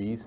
20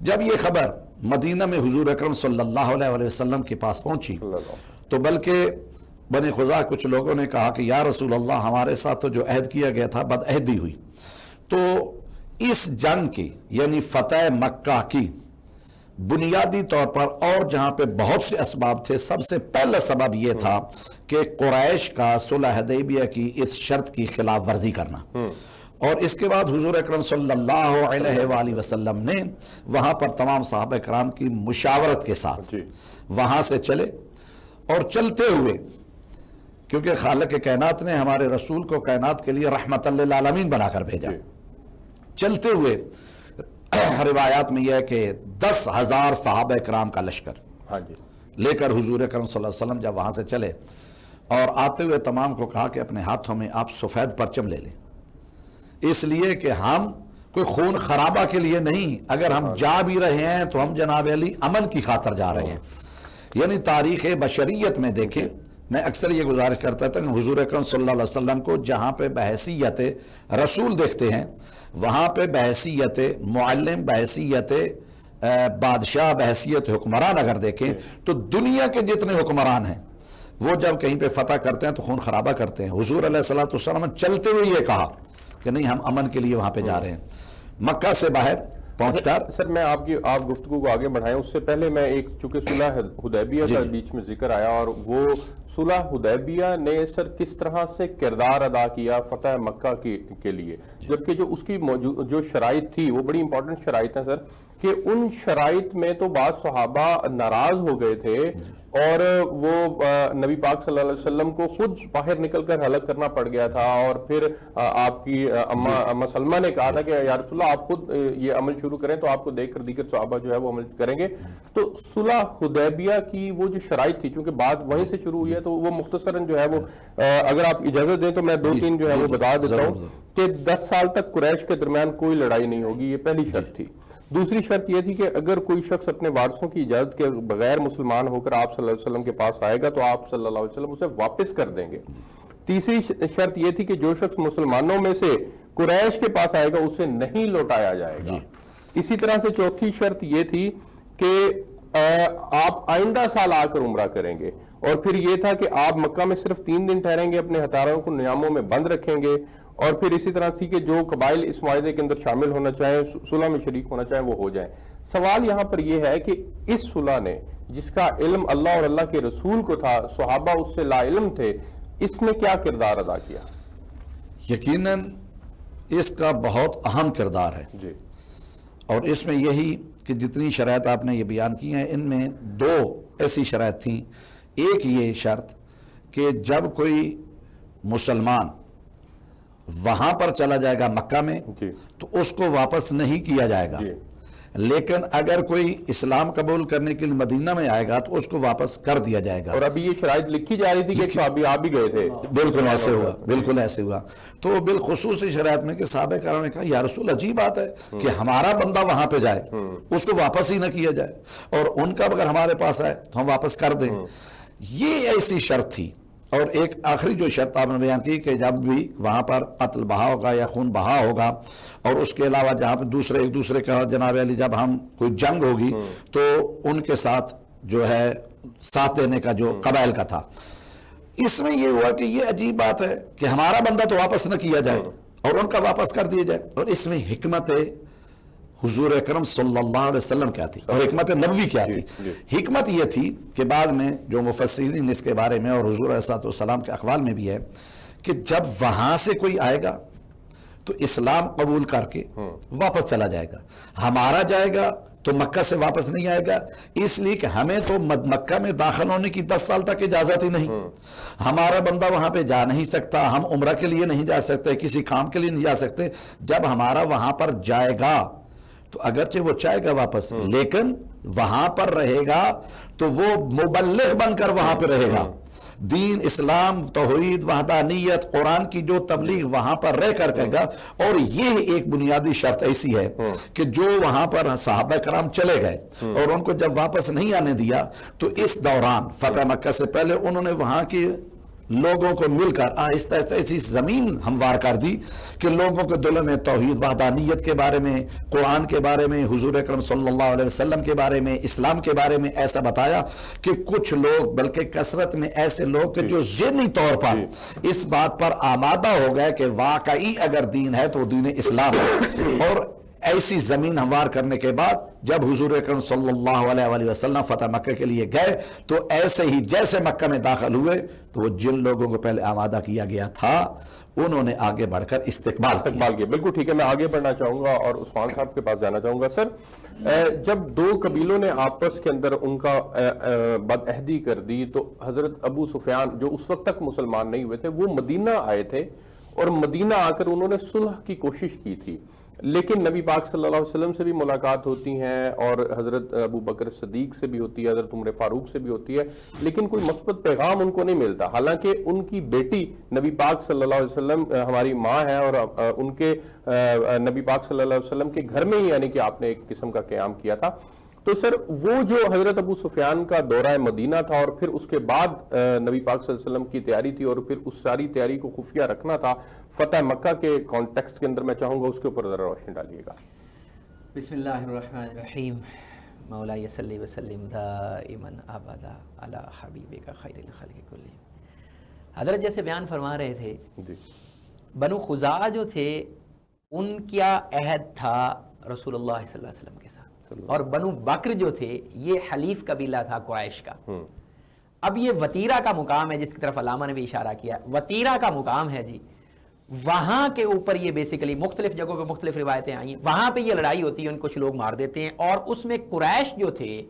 جب یہ خبر مدینہ میں حضور اکرم صلی اللہ علیہ وسلم کے پاس پہنچی تو بلکہ بنی خزاع کچھ لوگوں نے کہا کہ یا رسول اللہ ہمارے ساتھ تو جو عہد کیا گیا تھا بد عہدی ہوئی. تو اس جنگ کی یعنی فتح مکہ کی بنیادی طور پر اور جہاں پہ بہت سے اسباب تھے، سب سے پہلا سبب یہ تھا کہ قریش کا صلح حدیبیہ کی اس شرط کی خلاف ورزی کرنا. اور اس کے بعد حضور اکرم صلی اللہ علیہ وآلہ وسلم نے وہاں پر تمام صحابہ کرام کی مشاورت کے ساتھ وہاں سے چلے، اور چلتے ہوئے کیونکہ خالق کائنات نے ہمارے رسول کو کائنات کے لیے رحمت للعالمین بنا کر بھیجا، چلتے ہوئے روایات میں یہ ہے کہ 10,000 صحابہ کرام کا لشکر لے کر حضور اکرم صلی اللہ علیہ وسلم جب وہاں سے چلے اور آتے ہوئے تمام کو کہا کہ اپنے ہاتھوں میں آپ سفید پرچم لے لیں، اس لیے کہ ہم کوئی خون خرابہ کے لیے نہیں، اگر ہم جا بھی رہے ہیں تو ہم جناب علی امن کی خاطر جا رہے ہیں. یعنی تاریخ بشریت میں دیکھیں، میں اکثر یہ گزارش کرتا تھا کہ حضور اکرم صلی اللہ علیہ وسلم کو جہاں پہ بحیثیت رسول دیکھتے ہیں وہاں پہ بحیثیت معلم، بحیثیت بادشاہ، بحیثیت حکمران اگر دیکھیں تو دنیا کے جتنے حکمران ہیں وہ جب کہیں پہ فتح کرتے ہیں تو خون خرابہ کرتے ہیں. حضور علیہ السلام چلتے ہوئے یہ کہا کہ نہیں، ہم امن کے لیے وہاں پہ جا رہے ہیں. مکہ سے باہر پہنچ کر سر میں آپ گفتگو کو آگے بڑھائیں اس سے پہلے میں ایک چونکہ صلح حدیبیہ کا بیچ میں ذکر آیا، اور وہ صلح حدیبیہ نے سر کس طرح سے کردار ادا کیا فتح مکہ کے لیے، جبکہ جو اس کی جو شرائط تھی وہ بڑی امپورٹنٹ شرائط ہیں سر، کہ ان شرائط میں تو بعض صحابہ ناراض ہو گئے تھے اور وہ نبی پاک صلی اللہ علیہ وسلم کو خود باہر نکل کر ہلاک کرنا پڑ گیا تھا، اور پھر آپ کی اماں سلمہ نے کہا تھا کہ یا رسول اللہ آپ خود یہ عمل شروع کریں تو آپ کو دیکھ کر دیگر صحابہ جو ہے وہ عمل کریں گے. تو صلح حدیبیہ کی وہ جو شرائط تھی، چونکہ بات وہیں سے شروع ہوئی ہے، تو وہ مختصراً جو ہے وہ اگر آپ اجازت دیں تو میں 2-3 جو ہے وہ بتا دیتا ہوں کہ 10 سال تک قریش کے درمیان کوئی لڑائی نہیں ہوگی، یہ پہلی شرط تھی. دوسری شرط یہ تھی کہ اگر کوئی شخص اپنے وارثوں کی اجازت کے بغیر مسلمان ہو کر آپ صلی اللہ علیہ وسلم کے پاس آئے گا تو آپ صلی اللہ علیہ وسلم اسے واپس کر دیں گے. تیسری شرط یہ تھی کہ جو شخص مسلمانوں میں سے قریش کے پاس آئے گا اسے نہیں لوٹایا جائے گا. اسی طرح سے چوتھی شرط یہ تھی کہ آپ آئندہ سال آ کر عمرہ کریں گے، اور پھر یہ تھا کہ آپ مکہ میں صرف 3 دن ٹھہریں گے، اپنے ہتھیاروں کو نیاموں میں بند رکھیں گے، اور پھر اسی طرح تھی کہ جو قبائل اس معاہدے کے اندر شامل ہونا چاہیں، صلح میں شریک ہونا چاہیں، وہ ہو جائیں. سوال یہاں پر یہ ہے کہ اس صلح نے جس کا علم اللہ اور اللہ کے رسول کو تھا، صحابہ اس سے لا علم تھے، اس نے کیا کردار ادا کیا؟ یقیناً اس کا بہت اہم کردار ہے جی. اور اس میں یہی کہ جتنی شرائط آپ نے یہ بیان کی ہیں ان میں 2 ایسی شرائط تھیں. ایک یہ شرط کہ جب کوئی مسلمان وہاں پر چلا جائے گا مکہ میں تو اس کو واپس نہیں کیا جائے گا، لیکن اگر کوئی اسلام قبول کرنے کے لیے مدینہ میں آئے گا تو اس کو واپس کر دیا جائے گا. اور ابھی یہ شرائط لکھی جا رہی تھی کہ صحابی آپ بھی گئے تھے. بالکل ایسے ہوا، بالکل ایسے ہوا. تو بالخصوص شرائط میں کہ صحابہ کرام نے کہا یا رسول عجیب بات ہے کہ ہمارا بندہ وہاں پہ جائے اس کو واپس ہی نہ کیا جائے، اور ان کا اگر ہمارے پاس آئے تو ہم واپس کر دیں. یہ ایسی شرط تھی. اور ایک آخری جو شرط آپ نے بیان کی کہ جب بھی وہاں پر قتل بہا ہوگا یا خون بہا ہوگا، اور اس کے علاوہ جہاں پہ دوسرے ایک دوسرے کا جناب علی جب ہم کوئی جنگ ہوگی تو ان کے ساتھ جو ہے ساتھ دینے کا جو قبائل کا تھا. اس میں یہ ہوا کہ یہ عجیب بات ہے کہ ہمارا بندہ تو واپس نہ کیا جائے اور ان کا واپس کر دیا جائے. اور اس میں حکمت حضور اکرم صلی اللہ علیہ وسلم کیا تھی اور حکمت نبوی کیا تھی؟ حکمت یہ تھی کہ بعد میں جو مفسرین اس کے بارے میں اور حضور علیہ السلام کے اقوال میں بھی ہے کہ جب وہاں سے کوئی آئے گا تو اسلام قبول کر کے واپس چلا جائے گا، ہمارا جائے گا تو مکہ سے واپس نہیں آئے گا، اس لیے کہ ہمیں تو مکہ میں داخل ہونے کی 10 سال تک اجازت ہی نہیں، ہمارا بندہ وہاں پہ جا نہیں سکتا، ہم عمرہ کے لیے نہیں جا سکتے، کسی کام کے لیے نہیں جا سکتے. جب ہمارا وہاں پر جائے گا تو اگرچہ وہ چاہے گا واپس، لیکن وہاں پر رہے گا تو وہ مبلغ بن کر وہاں پہ رہے گا. دین، اسلام، توحید، وحدانیت، قرآن کی جو تبلیغ وہاں پر رہ کر کہے گا. اور یہ ایک بنیادی شرط ایسی ہے کہ جو وہاں پر صحابہ کرام چلے گئے اور ان کو جب واپس نہیں آنے دیا تو اس دوران فتح مکہ سے پہلے انہوں نے وہاں کی لوگوں کو مل کر آہستہ آہستہ ایسی زمین ہموار کر دی کہ لوگوں کے دلوں میں توحید وحدانیت کے بارے میں، قرآن کے بارے میں، حضور اکرم صلی اللہ علیہ وسلم کے بارے میں، اسلام کے بارے میں ایسا بتایا کہ کچھ لوگ، بلکہ کثرت میں ایسے لوگ کہ جو ذہنی طور پر اس بات پر آمادہ ہو گئے کہ واقعی اگر دین ہے تو دین اسلام ہے. اور ایسی زمین ہموار کرنے کے بعد جب حضور اکرم صلی اللہ علیہ وآلہ وسلم فتح مکہ کے لیے گئے تو ایسے ہی جیسے مکہ میں داخل ہوئے تو وہ جن لوگوں کو پہلے آمادہ کیا گیا تھا انہوں نے آگے بڑھ کر استقبال کیا. بالکل ٹھیک ہے، میں آگے بڑھنا چاہوں گا اور عثمان صاحب کے پاس جانا چاہوں گا. سر، جب دو قبیلوں نے آپس کے اندر ان کا بد عہدی کر دی تو حضرت ابو سفیان جو اس وقت تک مسلمان نہیں ہوئے تھے وہ مدینہ آئے تھے اور مدینہ آ کر انہوں نے صلح کی کوشش کی تھی، لیکن نبی پاک صلی اللہ علیہ وسلم سے بھی ملاقات ہوتی ہیں اور حضرت ابو بکر صدیق سے بھی ہوتی ہے، حضرت عمر فاروق سے بھی ہوتی ہے، لیکن کوئی مثبت پیغام ان کو نہیں ملتا. حالانکہ ان کی بیٹی نبی پاک صلی اللہ علیہ وسلم ہماری ماں ہے اور ان کے نبی پاک صلی اللہ علیہ وسلم کے گھر میں ہی یعنی کہ آپ نے ایک قسم کا قیام کیا تھا. تو سر وہ جو حضرت ابو سفیان کا دورہ مدینہ تھا اور پھر اس کے بعد نبی پاک صلی اللہ علیہ وسلم کی تیاری تھی اور پھر اس ساری تیاری کو خفیہ رکھنا تھا فتح مکہ کے کانٹیکسٹ کے اندر، میں چاہوں گا اس کے اوپر ذرا روشنی ڈالیے گا. بسم اللہ الرحمن الرحیم. مولا صلی وسلم دائما ابدا علی حبیبک خیر الخلق کلہم. حضرت جیسے بیان فرما رہے تھے جی، بنو خزاعہ جو تھے ان کا عہد تھا رسول اللہ صلی اللہ علیہ وسلم کے ساتھ، اور بنو بکر جو تھے یہ حلیف قبیلہ تھا قریش کا. اب یہ وطیرہ کا مقام ہے جس کی طرف علامہ نے بھی اشارہ کیا، وطیرہ کا مقام ہے جی، وہاں کے اوپر یہ بیسیکلی مختلف جگہوں پہ مختلف روایتیں آئیں، وہاں پہ یہ لڑائی ہوتی ہے، ان کچھ لوگ مار دیتے ہیں، اور اس میں قریش جو تھے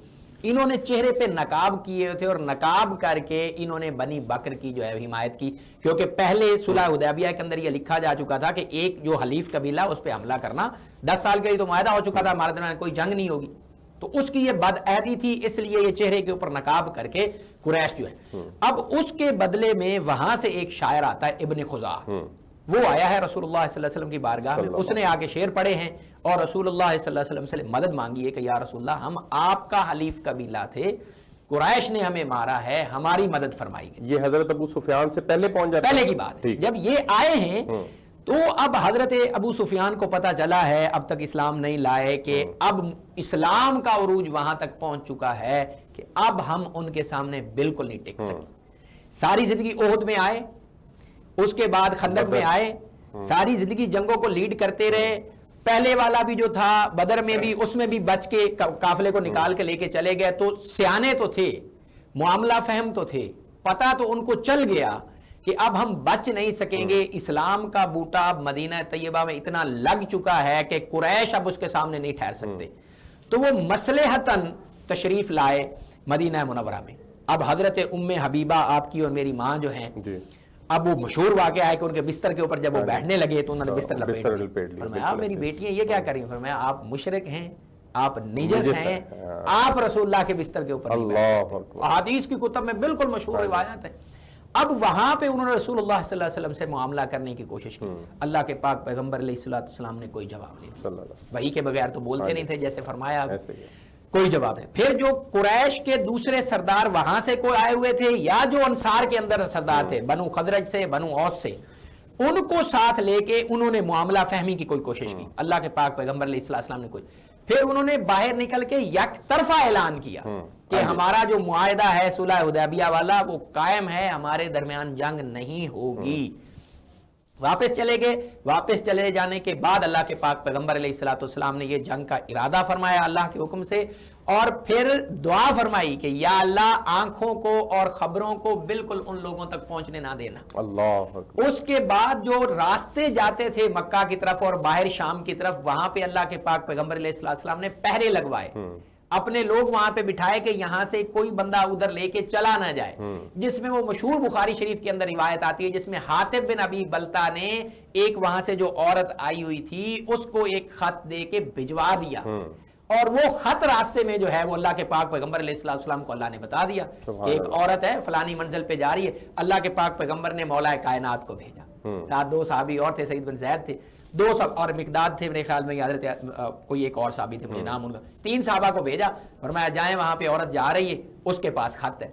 انہوں نے چہرے پہ نقاب کیے تھے اور نقاب کر کے انہوں نے بنی بکر کی جو ہے حمایت کی، کیونکہ پہلے صلح حدیبیہ کے اندر یہ لکھا جا چکا تھا کہ ایک جو حلیف قبیلہ اس پہ حملہ کرنا، 10 سال کے لیے تو معاہدہ ہو چکا تھا، ہمارے درمیان کوئی جنگ نہیں ہوگی، تو اس کی یہ بد عہدی تھی، اس لیے یہ چہرے کے اوپر نقاب کر کے قریش جو ہے. اب اس کے بدلے میں وہاں سے ایک شاعر آتا ہے ابن خزاعہ، وہ آیا ہے رسول اللہ صلی اللہ علیہ وسلم کی بارگاہ میں، اس نے آ کے شعر پڑھے ہیں اور رسول اللہ صلی اللہ علیہ وسلم سے مدد مانگی ہے کہ یا رسول اللہ ہم آپ کا حلیف قبیلہ تھے، قریش نے ہمیں مارا ہے، ہماری مدد فرمائی گئی. یہ حضرت ابو سفیان سے پہلے پہنچ جاتا پہلے کی بات ہے. جب یہ آئے ہیں تو اب حضرت ابو سفیان کو پتا چلا ہے اب تک اسلام نہیں لائے کہ اب اسلام کا عروج وہاں تک پہنچ چکا ہے کہ اب ہم ان کے سامنے بالکل نہیں ٹک سکیں. ساری زندگی احد میں آئے، اس کے بعد خندق میں آئے، ساری زندگی جنگوں کو لیڈ کرتے رہے، پہلے والا بھی جو تھا بدر میں بھی اس میں بھی بچ کے قافلے کو نکال کے لے کے چلے گئے، تو سیانے تو تھے، معاملہ فہم تو تھے، پتہ تو ان کو چل گیا کہ اب ہم بچ نہیں سکیں گے، اسلام کا بوٹا اب مدینہ طیبہ میں اتنا لگ چکا ہے کہ قریش اب اس کے سامنے نہیں ٹھہر سکتے. تو وہ مصلحتاً تشریف لائے مدینہ منورہ میں. اب حضرت ام حبیبہ آپ کی اور میری ماں جو ہیں، اب وہ مشہور واقعہ ہے کہ ان کے بستر کے اوپر جب وہ بیٹھنے لگے تو انہوں نے بستر لپیٹ لیا. فرمایا میری بیٹی ہیں یہ کیا کر رہی ہیں؟ فرمایا آپ مشرک ہیں، آپ نجس ہیں، آپ رسول اللہ کے بستر کے اوپر نہیں بیٹھتے. احادیث کی کتب میں بالکل مشہور روایات ہے. اب وہاں پہ انہوں نے رسول اللہ صلی اللہ علیہ وسلم سے معاملہ کرنے کی کوشش کی، اللہ کے پاک پیغمبر علیہ السلام نے کوئی جواب نہیں دیا، وحی کے بغیر تو بولتے نہیں تھے جیسے فرمایا، کوئی جواب نہیں. پھر جو قریش کے دوسرے سردار وہاں سے کوئی آئے ہوئے تھے یا جو انصار کے اندر سردار تھے بنو خزرج سے، بنو اوس سے، ان کو ساتھ لے کے انہوں نے معاملہ فہمی کی کوئی کوشش کی. اللہ کے پاک پیغمبر علیہ السلام نے کوئی، پھر انہوں نے باہر نکل کے یک طرفہ اعلان کیا کہ ہمارا جو معاہدہ ہے صلح حدیبیہ والا وہ قائم ہے، ہمارے درمیان جنگ نہیں ہوگی. واپس چلے گئے. واپس چلے جانے کے بعد اللہ کے پاک پیغمبر علیہ السلام نے یہ جنگ کا ارادہ فرمایا اللہ کے حکم سے، اور پھر دعا فرمائی کہ یا اللہ آنکھوں کو اور خبروں کو بالکل ان لوگوں تک پہنچنے نہ دینا. اللہ. اس کے بعد جو راستے جاتے تھے مکہ کی طرف اور باہر شام کی طرف، وہاں پہ اللہ کے پاک پیغمبر علیہ السلام نے پہرے لگوائے، اپنے لوگ وہاں پہ بٹھائے کہ یہاں سے کوئی بندہ ادھر لے کے چلا نہ جائے. جس میں وہ مشہور بخاری شریف کے اندر روایت آتی ہے جس میں حاتب بن ابی بلتا نے ایک وہاں سے جو عورت آئی ہوئی تھی اس کو ایک خط دے کے بھجوا دیا، اور وہ خط راستے میں جو ہے وہ اللہ کے پاک پیغمبر علیہ السلام کو اللہ نے بتا دیا کہ ایک عورت ہے فلانی منزل پہ جا رہی ہے. اللہ کے پاک پیغمبر نے مولا کائنات کو بھیجا، ساتھ 2 صحابی اور تھے، سعید بن زید تھے، 2 اور مقداد تھے میرے خیال میں، حضرت کوئی ایک اور صحابی تھے مجھے نام ان کا، 3 صحابہ کو بھیجا، فرمایا جائیں وہاں پہ عورت جا رہی ہے، اس کے پاس خط ہے.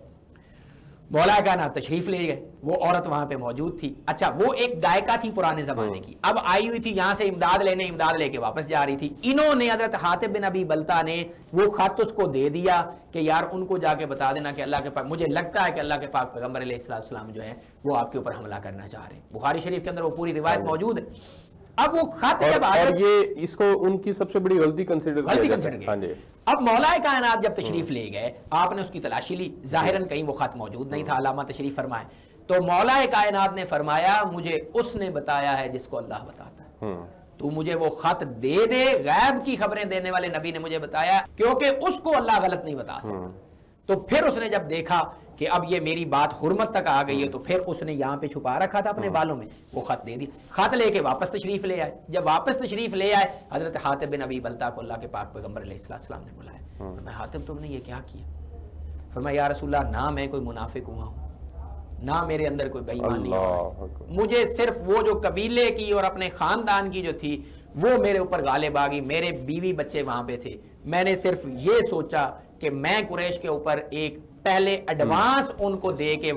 مولا کائنات تشریف لے گئے، وہ عورت وہاں پہ موجود تھی. اچھا وہ ایک گائکا تھی پرانے زمانے کی، اب آئی ہوئی تھی یہاں سے امداد لے کے واپس جا رہی تھی. انہوں نے حضرت حاتب بن ابی بلتہ نے وہ خط اس کو دے دیا کہ یار ان کو جا کے بتا دینا کہ اللہ کے پاک، مجھے لگتا ہے کہ اللہ کے پاک پیغمبر علیہ السلام جو ہے وہ آپ کے اوپر حملہ کرنا چاہ رہے ہیں. بخاری شریف کے اندر وہ پوری روایت موجود ہے. اب وہ خط جب اور یہ اس کو ان کی سب سے بڑی غلطی کنسیڈر کیا. اب مولا کائنات جب تشریف لے گئے، آپ نے اس کی تلاشی لی، ظاہراً کہیں وہ خط موجود نہیں تھا، علامہ تشریف فرمائے. تو مولا کائنات نے فرمایا مجھے اس نے بتایا ہے جس کو اللہ بتاتا ہے، تو مجھے وہ خط دے دے. غیب کی خبریں دینے والے نبی نے مجھے بتایا کیونکہ اس کو اللہ غلط نہیں بتا سکتا. تو پھر اس نے جب دیکھا کہ اب یہ میری بات حرمت تک آ گئی ہے، تو پھر اس نے یہاں پہ چھپا رکھا تھا اپنے بالوں میں، وہ خط دے دیا. خط لے کے واپس تشریف لے آئے. جب واپس تشریف لے آئے حضرت حاتب بن ابی بلتہ کو اللہ کے پاک پیغمبر علیہ السلام نے بلایا. میں حاتب تم نے یہ کیا کیا؟ فرمایا یا رسول اللہ نہ میں کوئی منافق ہوا ہوں، نہ میرے اندر کوئی بے ایمانی ہے، مجھے صرف وہ جو قبیلے کی اور اپنے خاندان کی جو تھی وہ میرے اوپر غالب آ گئی. میرے بیوی بچے وہاں پہ تھے، میں نے صرف یہ سوچا کہ میں قریش کے اوپر ایک پہلے ایڈوانس ان کو دے کے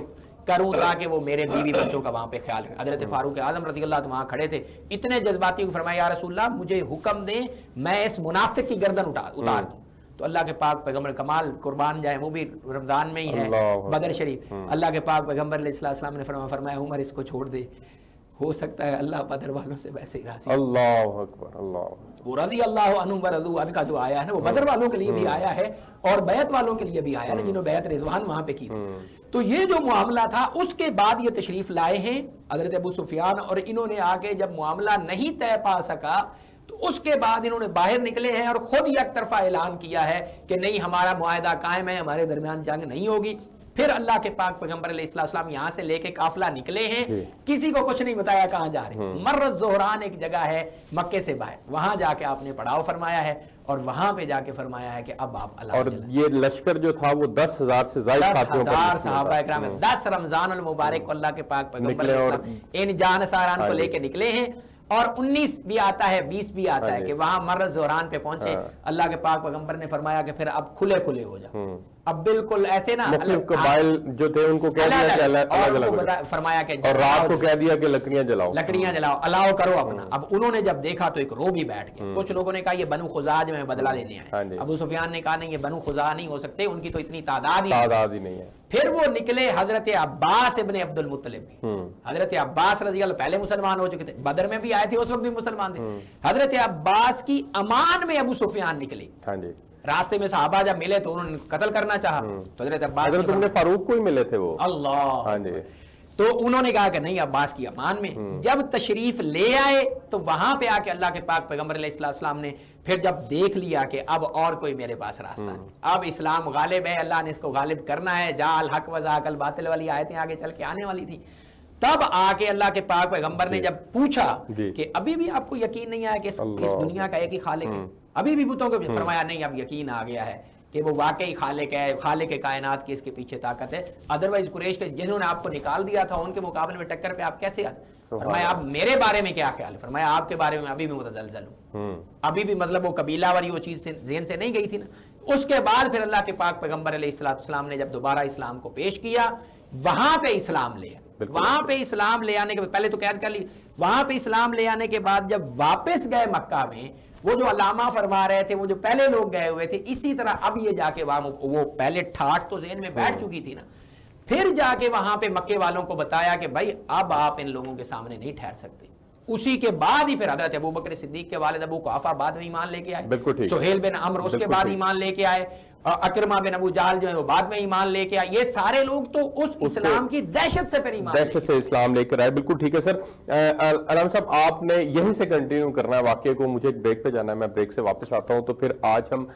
کروں تاکہ وہ میرے بیوی بچوں کا وہاں پہ خیال رکھیں. حضرت فاروق اعظم رضی اللہ عنہ وہاں کھڑے تھے، اتنے جذباتی. فرمایا یا رسول اللہ مجھے حکم دیں میں اس منافق کی گردن اتار دوں. تو اللہ کے پاک پیغمبر کمال قربان جائیں، وہ بھی رمضان میں ہی ہے بدر شریف. اللہ کے پاک پیغمبر علیہ السلام نے فرمایا عمر اس کو چھوڑ دے، ہو سکتا ہے اللہ بدر والوں سے ویسے ہی راضی. اللہ اکبر. اللہ وہ رضی اللہ عنہم ورضوا عنہ کا جو آیا ہے نا، وہ بدر والوں کے لیے بھی آیا ہے اور بیعت والوں کے لیے بھی آیا ہے، جنہوں نے بیعت رضوان وہاں پہ کی تھی. تو یہ جو معاملہ تھا اس کے بعد یہ تشریف لائے ہیں حضرت ابو سفیان، اور انہوں نے آ کے جب معاملہ نہیں طے پا سکا تو اس کے بعد انہوں نے باہر نکلے ہیں اور خود یک طرفہ اعلان کیا ہے کہ نہیں ہمارا معاہدہ قائم ہے، ہمارے درمیان جنگ نہیں ہوگی. پھر اللہ کے پاک پیغمبر علیہ السلام یہاں سے لے کے قافلہ نکلے ہیں، کسی کو کچھ نہیں بتایا کہاں جا رہے ہیں. مرت زہران ایک جگہ ہے مکے سے باہر، وہاں جا کے آپ نے پڑاؤ فرمایا ہے اور وہاں پہ جا کے فرمایا ہے کہ اب آپ اللہ. اور یہ لشکر جو تھا وہ 10,000 سے زائد ساتھیوں کا 10,000 صحابہ اکرام 10 رمضان المبارک کو اللہ کے پاک پیغمبر علیہ السلام ان جانساران کو لے کے نکلے ہیں. اور 19 بھی آتا ہے 20 بھی آتا ہے کہ وہاں مرز زہران پہ پہنچے. اللہ کے پاک پیغمبر نے فرمایا کہ پھر اب کھلے کھلے ہو جا. اب بالکل ایسے نا مختلف قبائل جو تھے ان کو کہہ دیا کہ الگ الگ، فرمایا کہ اور رات کو کہہ دیا کہ لکڑیاں جلاؤ الاؤ کرو اپنا. اب انہوں نے جب دیکھا تو ایک رو بھی بیٹھ گیا. کچھ لوگوں نے کہا یہ بنو خزاع جو میں بدلہ لینے آئے. ابو سفیان نے کہا نہیں یہ بنو خزاع نہیں ہو سکتے، ان کی تو اتنی تعداد ہی نہیں ہے. پھر وہ نکلے حضرت عباس ابن عبد المطلب. حضرت عباس رضی اللہ پہلے مسلمان ہو چکے تھے، بدر میں بھی آئے تھے، اس وقت بھی مسلمان تھے. حضرت عباس کی امان میں ابو سفیان نکلے. راستے میں صحابہ جب ملے تو انہوں نے قتل کرنا چاہا تو حضرت عباس فاروق کو ہی ملے تھے وہ. اللہ تو انہوں نے کہا کہ نہیں عباس کی امان میں. جب تشریف لے آئے تو وہاں پہ آ کے اللہ کے پاک پیغمبر علیہ السلام نے پھر جب دیکھ لیا کہ اب اور کوئی میرے پاس راستہ نہیں، اب اسلام غالب ہے، اللہ نے اس کو غالب کرنا ہے، جا الحق وزاق الباطل والی آیتیں آگے چل کے آنے والی تھی. تب آ کے اللہ کے پاک پیغمبر نے جب پوچھا کہ ابھی بھی آپ کو یقین نہیں آیا کہ اس دنیا کا ایک ہی خالق ہے، ابھی بھی بتوں کو فرمایا نہیں اب یقین آ گیا ہے کہ وہ واقعی خالق ہے، خالق کائنات کی اس کے پیچھے طاقت ہے. ادروائز قریش کے جنہوں نے آپ کو نکال دیا تھا ان کے مقابلے میں ٹکر پہ آپ کیسے آتے؟ فرمایا آپ میرے بارے میں کیا خیال ہے؟ فرمایا آپ کے بارے میں ابھی بھی متزلزل ہوں، ابھی بھی مطلب وہ قبیلہ والی وہ چیز ذہن سے نہیں گئی تھی نا. اس کے بعد پھر اللہ کے پاک پیغمبر علیہ السلام نے جب دوبارہ اسلام کو پیش کیا، وہاں پہ اسلام لے وہاں پہ اسلام لے آنے کے بعد پہلے تو قید کر لی، وہاں پہ اسلام لے آنے کے بعد جب واپس گئے مکہ میں، وہ جو علامہ فرما رہے تھے وہ جو پہلے لوگ گئے ہوئے تھے، اسی طرح اب یہ جا کے وہ پہلے ٹھاٹ تو ذہن میں بیٹھ چکی تھی نا، پھر جا کے وہاں پہ مکے والوں کو بتایا کہ بھائی اب آپ ان لوگوں کے سامنے نہیں ٹھہر سکتے. اسی کے بعد ہی پھر حضرت ابوبکر صدیق کے والد ابو قحافہ بعد میں ایمان لے کے آئے، سہیل بن عمرو اس کے بعد ایمان لے کے آئے، اکرمہ بن ابو جہل جو ہے وہ بعد میں ایمان لے کے آئے. یہ سارے لوگ تو اس اسلام کی دہشت سے پھر ایمان دہشت سے اسلام لے کر آئے. بالکل ٹھیک ہے سر. علامہ صاحب آپ نے یہیں سے کنٹینیو کرنا ہے واقعے کو، مجھے ایک بریک پہ جانا ہے، میں بریک سے واپس آتا ہوں. تو پھر آج ہم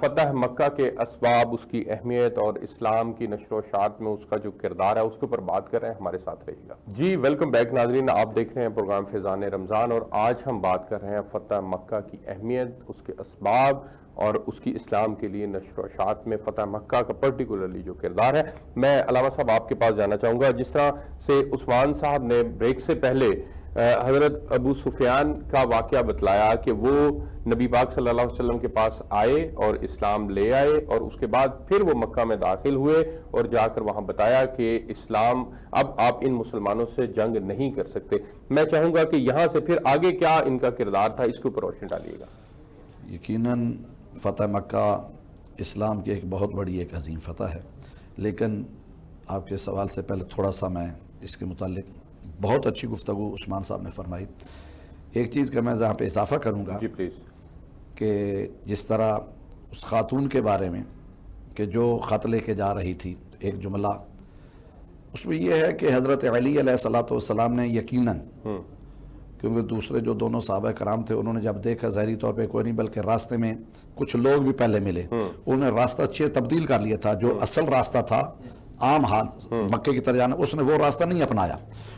فتح مکہ کے اسباب، اس کی اہمیت اور اسلام کی نشر و اشاعت میں اس کا جو کردار ہے اس کے اوپر بات کر رہے ہیں. ہمارے ساتھ رہیے گا. جی ویلکم بیک ناظرین، آپ دیکھ رہے ہیں پروگرام فیضان رمضان اور آج ہم بات کر رہے ہیں فتح مکہ کی اہمیت، اس کے اسباب اور اس کی اسلام کے لیے نشر و اشاعت میں فتح مکہ کا پرٹیکولرلی جو کردار ہے. میں علامہ صاحب آپ کے پاس جانا چاہوں گا. جس طرح سے عثمان صاحب نے بریک سے پہلے حضرت ابو سفیان کا واقعہ بتلایا کہ وہ نبی پاک صلی اللہ علیہ وسلم کے پاس آئے اور اسلام لے آئے، اور اس کے بعد پھر وہ مکہ میں داخل ہوئے اور جا کر وہاں بتایا کہ اسلام اب آپ ان مسلمانوں سے جنگ نہیں کر سکتے۔ میں چاہوں گا کہ یہاں سے پھر آگے کیا ان کا کردار تھا، اس کے اوپر روشنی ڈالیے گا۔ یقیناً فتح مکہ اسلام کی ایک بہت بڑی ایک عظیم فتح ہے، لیکن آپ کے سوال سے پہلے تھوڑا سا میں اس کے متعلق بہت اچھی گفتگو عثمان صاحب نے فرمائی۔ ایک چیز کا میں یہاں پہ اضافہ کروں گا جی پلیز۔ کہ جس طرح اس خاتون کے بارے میں کہ جو خط لے کے جا رہی تھی، ایک جملہ اس میں یہ ہے کہ حضرت علی علیہ الصلوۃ والسلام نے یقیناً، کیونکہ دوسرے جو دونوں صحابہ کرام تھے انہوں نے جب دیکھا ظاہری طور پہ کوئی نہیں بلکہ راستے میں کچھ لوگ بھی پہلے ملے، انہوں نے راستہ تبدیل کر لیا تھا۔ جو اصل راستہ تھا عام حال مکے کی طرح جانا، اس نے وہ راستہ نہیں اپنایا،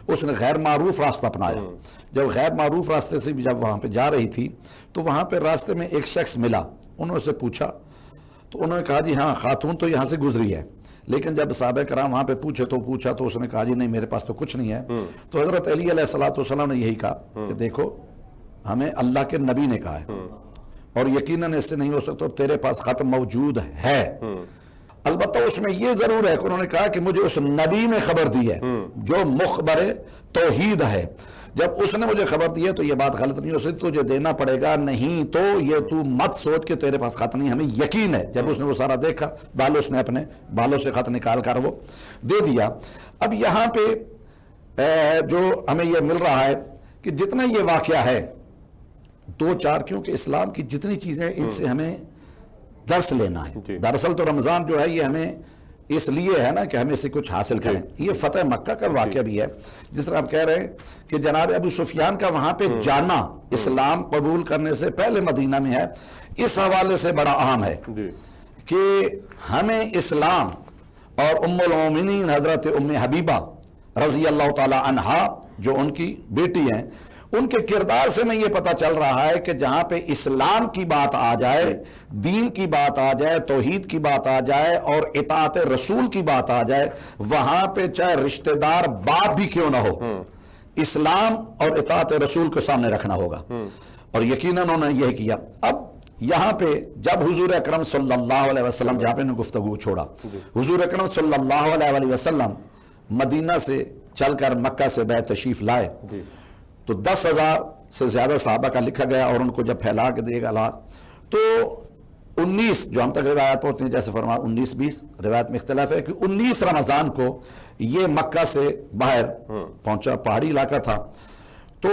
اس نے غیر معروف راستہ اپنایا۔ جب غیر معروف راستے سے جب وہاں پہ جا رہی تھی تو وہاں پہ راستے میں ایک شخص ملا، انہوں نے اسے پوچھا تو انہوں نے کہا جی ہاں خاتون تو یہاں سے گزری ہے، لیکن جب صحابہ کرام وہاں پہ پوچھا تو اس نے کہا جی نہیں میرے پاس تو کچھ نہیں ہے۔ تو حضرت علی علیہ الصلوۃ والسلام نے یہی کہا کہ دیکھو ہمیں اللہ کے نبی نے کہا ہے اور یقیناً اس سے نہیں ہو سکتا، تیرے پاس خط موجود ہے۔ البتہ اس میں یہ ضرور ہے کہ انہوں نے کہا کہ مجھے اس نبی نے خبر دی ہے جو مخبر توحید ہے، جب اس نے مجھے خبر دی ہے تو یہ بات غلط نہیں ہو سکتی، تجھے دینا پڑے گا، نہیں تو یہ تو مت سوچ کہ تیرے پاس خط نہیں، ہمیں یقین ہے۔ جب اس نے وہ سارا دیکھا اس نے اپنے بالوں سے خط نکال کر وہ دے دیا۔ اب یہاں پہ جو ہمیں یہ مل رہا ہے کہ جتنا یہ واقعہ ہے دو چار، کیونکہ اسلام کی جتنی چیزیں ان سے ہمیں درس لینا ہے۔ دراصل تو رمضان جو ہے یہ ہمیں اس لیے ہے نا کہ ہمیں سے کچھ حاصل کریں۔ یہ فتح مکہ کا واقعہ بھی ہے، جس طرح آپ کہہ رہے ہیں کہ جناب ابو سفیان کا وہاں پہ جانا اسلام قبول کرنے سے پہلے مدینہ میں ہے، اس حوالے سے بڑا اہم ہے کہ ہمیں اسلام اور ام المومنین حضرت ام حبیبہ رضی اللہ تعالی عنہا جو ان کی بیٹی ہیں، ان کے کردار سے میں یہ پتہ چل رہا ہے کہ جہاں پہ اسلام کی بات آ جائے، دین کی بات آ جائے، توحید کی بات آ جائے اور اطاعت رسول کی بات آ جائے، وہاں پہ چاہے رشتہ دار باپ بھی کیوں نہ ہو، اسلام اور اطاعت رسول کو سامنے رکھنا ہوگا، اور یقیناً انہوں نے یہ کیا۔ اب یہاں پہ جب حضور اکرم صلی اللہ علیہ وسلم جہاں پہ انہوں نے گفتگو چھوڑا، حضور اکرم صلی اللہ علیہ وسلم مدینہ سے چل کر مکہ سے بیت تشریف لائے تو 10,000 سے زیادہ صحابہ کا لکھا گیا، اور ان کو جب پھیلا کے دے گا تو 19 جو ہم تک روایت پہنچتی ہیں، جیسے فرمایا 19-20 روایت میں اختلاف ہے کہ 19 رمضان کو یہ مکہ سے باہر پہنچا، پہاڑی علاقہ تھا، تو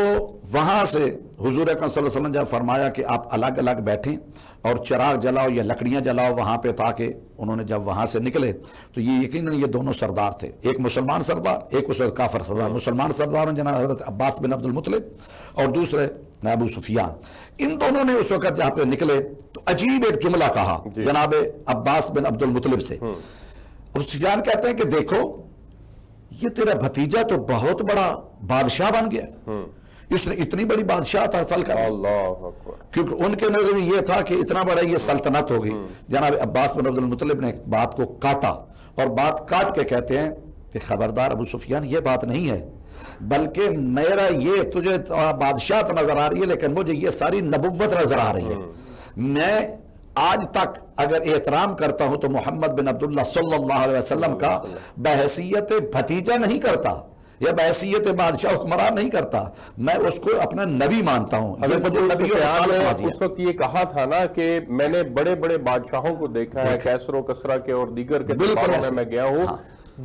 وہاں سے حضور اکرم صلی اللہ علیہ وسلم جب فرمایا کہ آپ الگ الگ بیٹھیں اور چراغ جلاؤ یا لکڑیاں جلاؤ وہاں پہ، تاکہ انہوں نے جب وہاں سے نکلے تو یہ یقیناً یہ دونوں سردار تھے، ایک مسلمان سردار، ایک اس وقت کافر سردار۔ مسلمان سردار جناب حضرت عباس بن عبد المطلب اور دوسرے ابو سفیان، ان دونوں نے اس وقت جہاں پہ نکلے تو عجیب ایک جملہ کہا جناب عباس بن عبد المطلب سے۔ ابو سفیان کہتے ہیں کہ دیکھو یہ تیرا بھتیجا تو بہت بڑا بادشاہ بن گیا، اس نے اتنی بڑی بادشاہت حاصل کر، کیونکہ ان کے نظر میں یہ تھا کہ اتنا بڑا یہ سلطنت ہوگی۔ جناب عباس بن عبد المطلب نے بات کو کاٹا، اور بات کاٹ کے کہتے ہیں کہ خبردار ابو سفیان، یہ بات نہیں ہے، بلکہ میرا یہ تجھے بادشاہت نظر آ رہی ہے لیکن مجھے یہ ساری نبوت نظر آ رہی ہے۔ میں آج تک اگر احترام کرتا ہوں تو محمد بن عبداللہ صلی اللہ علیہ وسلم کا بحیثیت بھتیجا نہیں کرتا یا بحیثیت بادشاہ حکمران نہیں کرتا، میں اس کو اپنا نبی مانتا ہوں۔ اگر مجھے نبی اس وقت یہ کہا تھا نا کہ میں نے بڑے بڑے بادشاہوں کو دیکھا ہے، کیسر و کسرا کے اور دیگر کے درباروں میں گیا ہوں،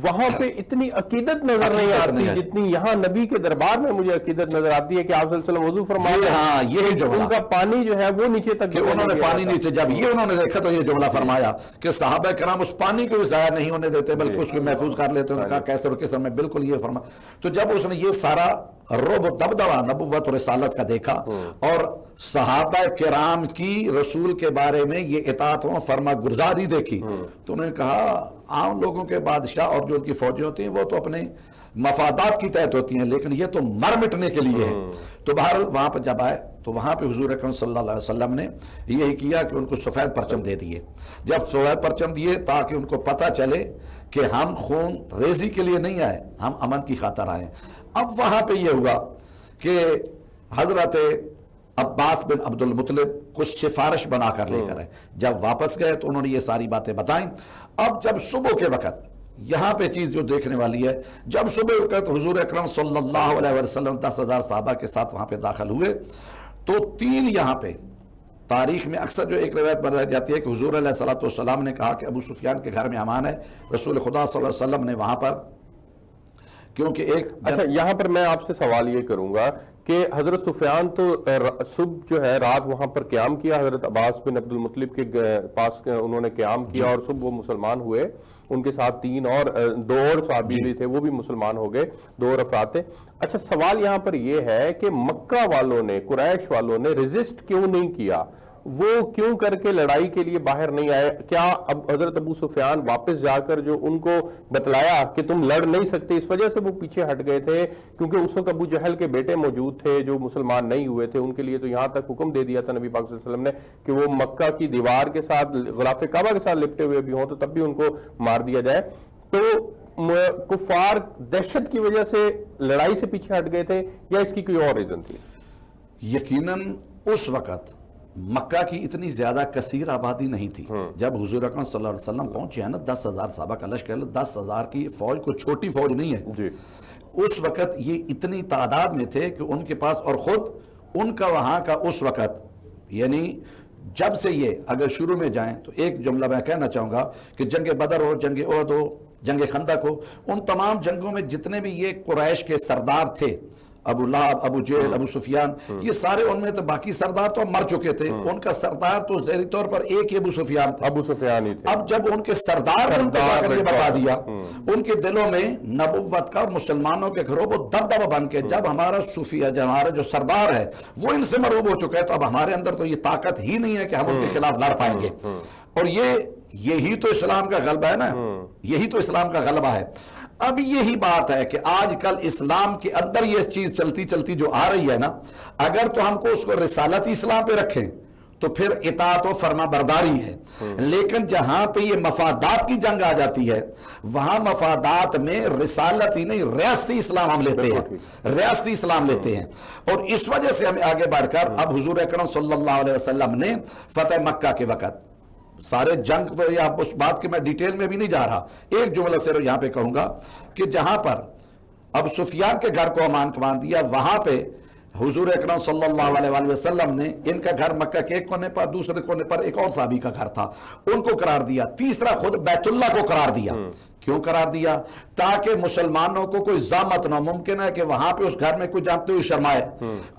وہاں پہ اتنی عقیدت نظر نہیں آتی جتنی یہاں نبی کے دربار میں مجھے عقیدت نظر آتی ہے کہ آپ صلی اللہ علیہ وسلم وضو فرماتے ہیں، ان کا پانی جو ہے وہ نیچے تک، انہوں نے پانی نیچے، جب یہ انہوں نے دیکھا تو یہ جملہ فرمایا کہ صحابہ کرام اس پانی کو بھی ضائع نہیں ہونے دیتے بلکہ اس کو محفوظ کر لیتے، انہوں نے کہا کیسر و کسر میں بالکل یہ فرمایا۔ تو جب اس نے یہ سارا رعب و دبدبہ نبوت اور رسالت کا دیکھا اور صحابہ کرام کی رسول کے بارے میں یہ اطاعت و فرما گزاری دیکھی تو انہوں نے کہا عام لوگوں کے بادشاہ اور جو ان کی فوجیں ہوتی ہیں وہ تو اپنے مفادات کی تحت ہوتی ہیں، لیکن یہ تو مر مٹنے کے لیے ہے۔ تو بہرحال وہاں پہ جب آئے تو وہاں پہ حضور اکرم صلی اللہ علیہ وسلم نے یہی کیا کہ ان کو سفید پرچم دے دیے۔ جب سفید پرچم دیے تاکہ ان کو پتہ چلے کہ ہم خون ریزی کے لیے نہیں آئے، ہم امن کی خاطر آئے۔ اب وہاں پہ یہ ہوا کہ حضرت عباس بن عبد المطلب کچھ سفارش بنا کر لے کر آئے. جب واپس گئے تو انہوں نے یہ ساری باتیں بتائیں. اب جب صبح کے وقت یہاں پہ چیز جو دیکھنے والی ہے، جب صبح وقت حضور اکرم صلی اللہ علیہ وسلم 10,000 صحابہ کے ساتھ وہاں پہ داخل ہوئے تو 3 یہاں پہ تاریخ میں اکثر جو ایک روایت بتائی جاتی ہے کہ حضور علیہ الصلوۃ والسلام نے کہا کہ ابو سفیان کے گھر میں امان ہے. رسول خدا صلی اللہ علیہ وسلم نے وہاں پر کیونکہ ایک اچھا یہاں پر میں آپ سے سوال یہ کروں گا کہ حضرت سفیان تو صبح جو ہے رات وہاں پر قیام کیا، حضرت عباس بن عبد المطلب کے پاس انہوں نے قیام کیا اور صبح وہ مسلمان ہوئے. ان کے ساتھ 2 اور صحابی بھی تھے، وہ بھی مسلمان ہو گئے، 2 اور افراد تھے. اچھا سوال یہاں پر یہ ہے کہ مکہ والوں نے، قریش والوں نے ریزسٹ کیوں نہیں کیا؟ وہ کیوں کر کے لڑائی کے لیے باہر نہیں آئے؟ کیا اب حضرت ابو سفیان واپس جا کر جو ان کو بتلایا کہ تم لڑ نہیں سکتے، اس وجہ سے وہ پیچھے ہٹ گئے تھے؟ کیونکہ اس وقت ابو جہل کے بیٹے موجود تھے جو مسلمان نہیں ہوئے تھے، ان کے لیے تو یہاں تک حکم دے دیا تھا نبی پاک صلی اللہ علیہ وسلم نے کہ وہ مکہ کی دیوار کے ساتھ، غلاف کعبہ کے ساتھ لپٹے ہوئے بھی ہوں تو تب بھی ان کو مار دیا جائے. تو کفار دہشت کی وجہ سے لڑائی سے پیچھے ہٹ گئے تھے یا اس کی کوئی اور ریزن تھی؟ یقیناً اس وقت مکہ کی اتنی زیادہ کثیر آبادی نہیں تھی. جب حضور اکرم صلی اللہ علیہ وسلم پہنچے ہیں نا 10,000 صحابہ کا لشکر، 10,000 کی فوج کوئی چھوٹی فوج نہیں ہے جی. اس وقت یہ اتنی تعداد میں تھے کہ ان کے پاس، اور خود ان کا وہاں کا اس وقت یعنی جب سے یہ اگر شروع میں جائیں تو ایک جملہ میں کہنا چاہوں گا کہ جنگ بدر ہو، جنگ احد ہو، جنگ خندق ہو، ان تمام جنگوں میں جتنے بھی یہ قریش کے سردار تھے، ابو لہب، ابو جہل، ابو سفیان، یہ سارے ان میں تو باقی سردار تو مر چکے تھے. ان کا سردار تو ظاہری طور پر ایک ہی ابو سفیان تھا. ابو سفیان ہی تھے. اب جب ان کے سردار نے ان کو جا کر یہ بتا دیا، ان کے دلوں میں نبوت کا اور مسلمانوں کے گھروں وہ دبدبہ بن کے، جب ہمارا صوفیہ، ہمارا جو سردار ہے وہ ان سے مرعوب ہو چکا ہے تو اب ہمارے اندر تو یہ طاقت ہی نہیں ہے کہ ہم ان کے خلاف لڑ پائیں گے. اور یہی تو اسلام کا غلبہ ہے نا، یہی تو اسلام کا غلبہ ہے. اب یہی بات ہے کہ آج کل اسلام کے اندر یہ چیز چلتی چلتی جو آ رہی ہے نا، اگر تو ہم کو اس کو رسالتی اسلام پہ رکھیں تو پھر اطاعت و فرما برداری ہے. لیکن جہاں پہ یہ مفادات کی جنگ آ جاتی ہے، وہاں مفادات میں رسالتی نہیں، ریاستی اسلام ہم لیتے ہیں، ریاستی اسلام لیتے ہیں. اور اس وجہ سے ہمیں آگے بڑھ کر اب حضور اکرم صلی اللہ علیہ وسلم نے فتح مکہ کے وقت سارے جنگ تو یا اس بات کے میں ڈیٹیل میں بھی نہیں جا رہا، ایک جملہ صرف یہاں پہ کہوں گا کہ جہاں پر اب سفیان کے گھر کو امان دیا، وہاں پہ حضور اکرم صلی اللہ علیہ وآلہ وسلم نے ان کا گھر مکہ کے ایک کونے پر، دوسرے کونے پر ایک اور صحابی کا گھر تھا، ان کو قرار دیا. تیسرا خود بیت اللہ کو قرار دیا. کیوں قرار دیا؟ تاکہ مسلمانوں کو کوئی ضامت نہ، ممکن ہے کہ وہاں پہ اس گھر میں کوئی جانتے ہوئے شرمائے،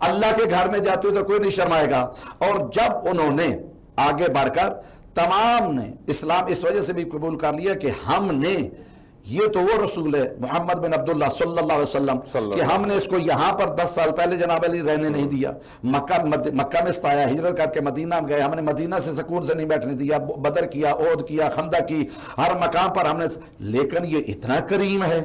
اللہ کے گھر میں جاتے ہوئے تو کوئی نہیں شرمائے گا. اور جب انہوں نے آگے بڑھ کر تمام نے اسلام اس وجہ سے بھی قبول کر لیا کہ ہم نے، یہ تو وہ رسول ہے محمد بن عبداللہ صلی اللہ علیہ وسلم کہ ہم نے اس کو یہاں پر 10 سال پہلے جناب علی رہنے نہیں دیا، مکہ میں ستایا، ہجرت کر کے مدینہ گئے، ہم نے مدینہ سے سکون سے نہیں بیٹھنے دیا، بدر کیا، احد کیا، خندق کی، ہر مقام پر ہم نے. لیکن یہ اتنا کریم ہے،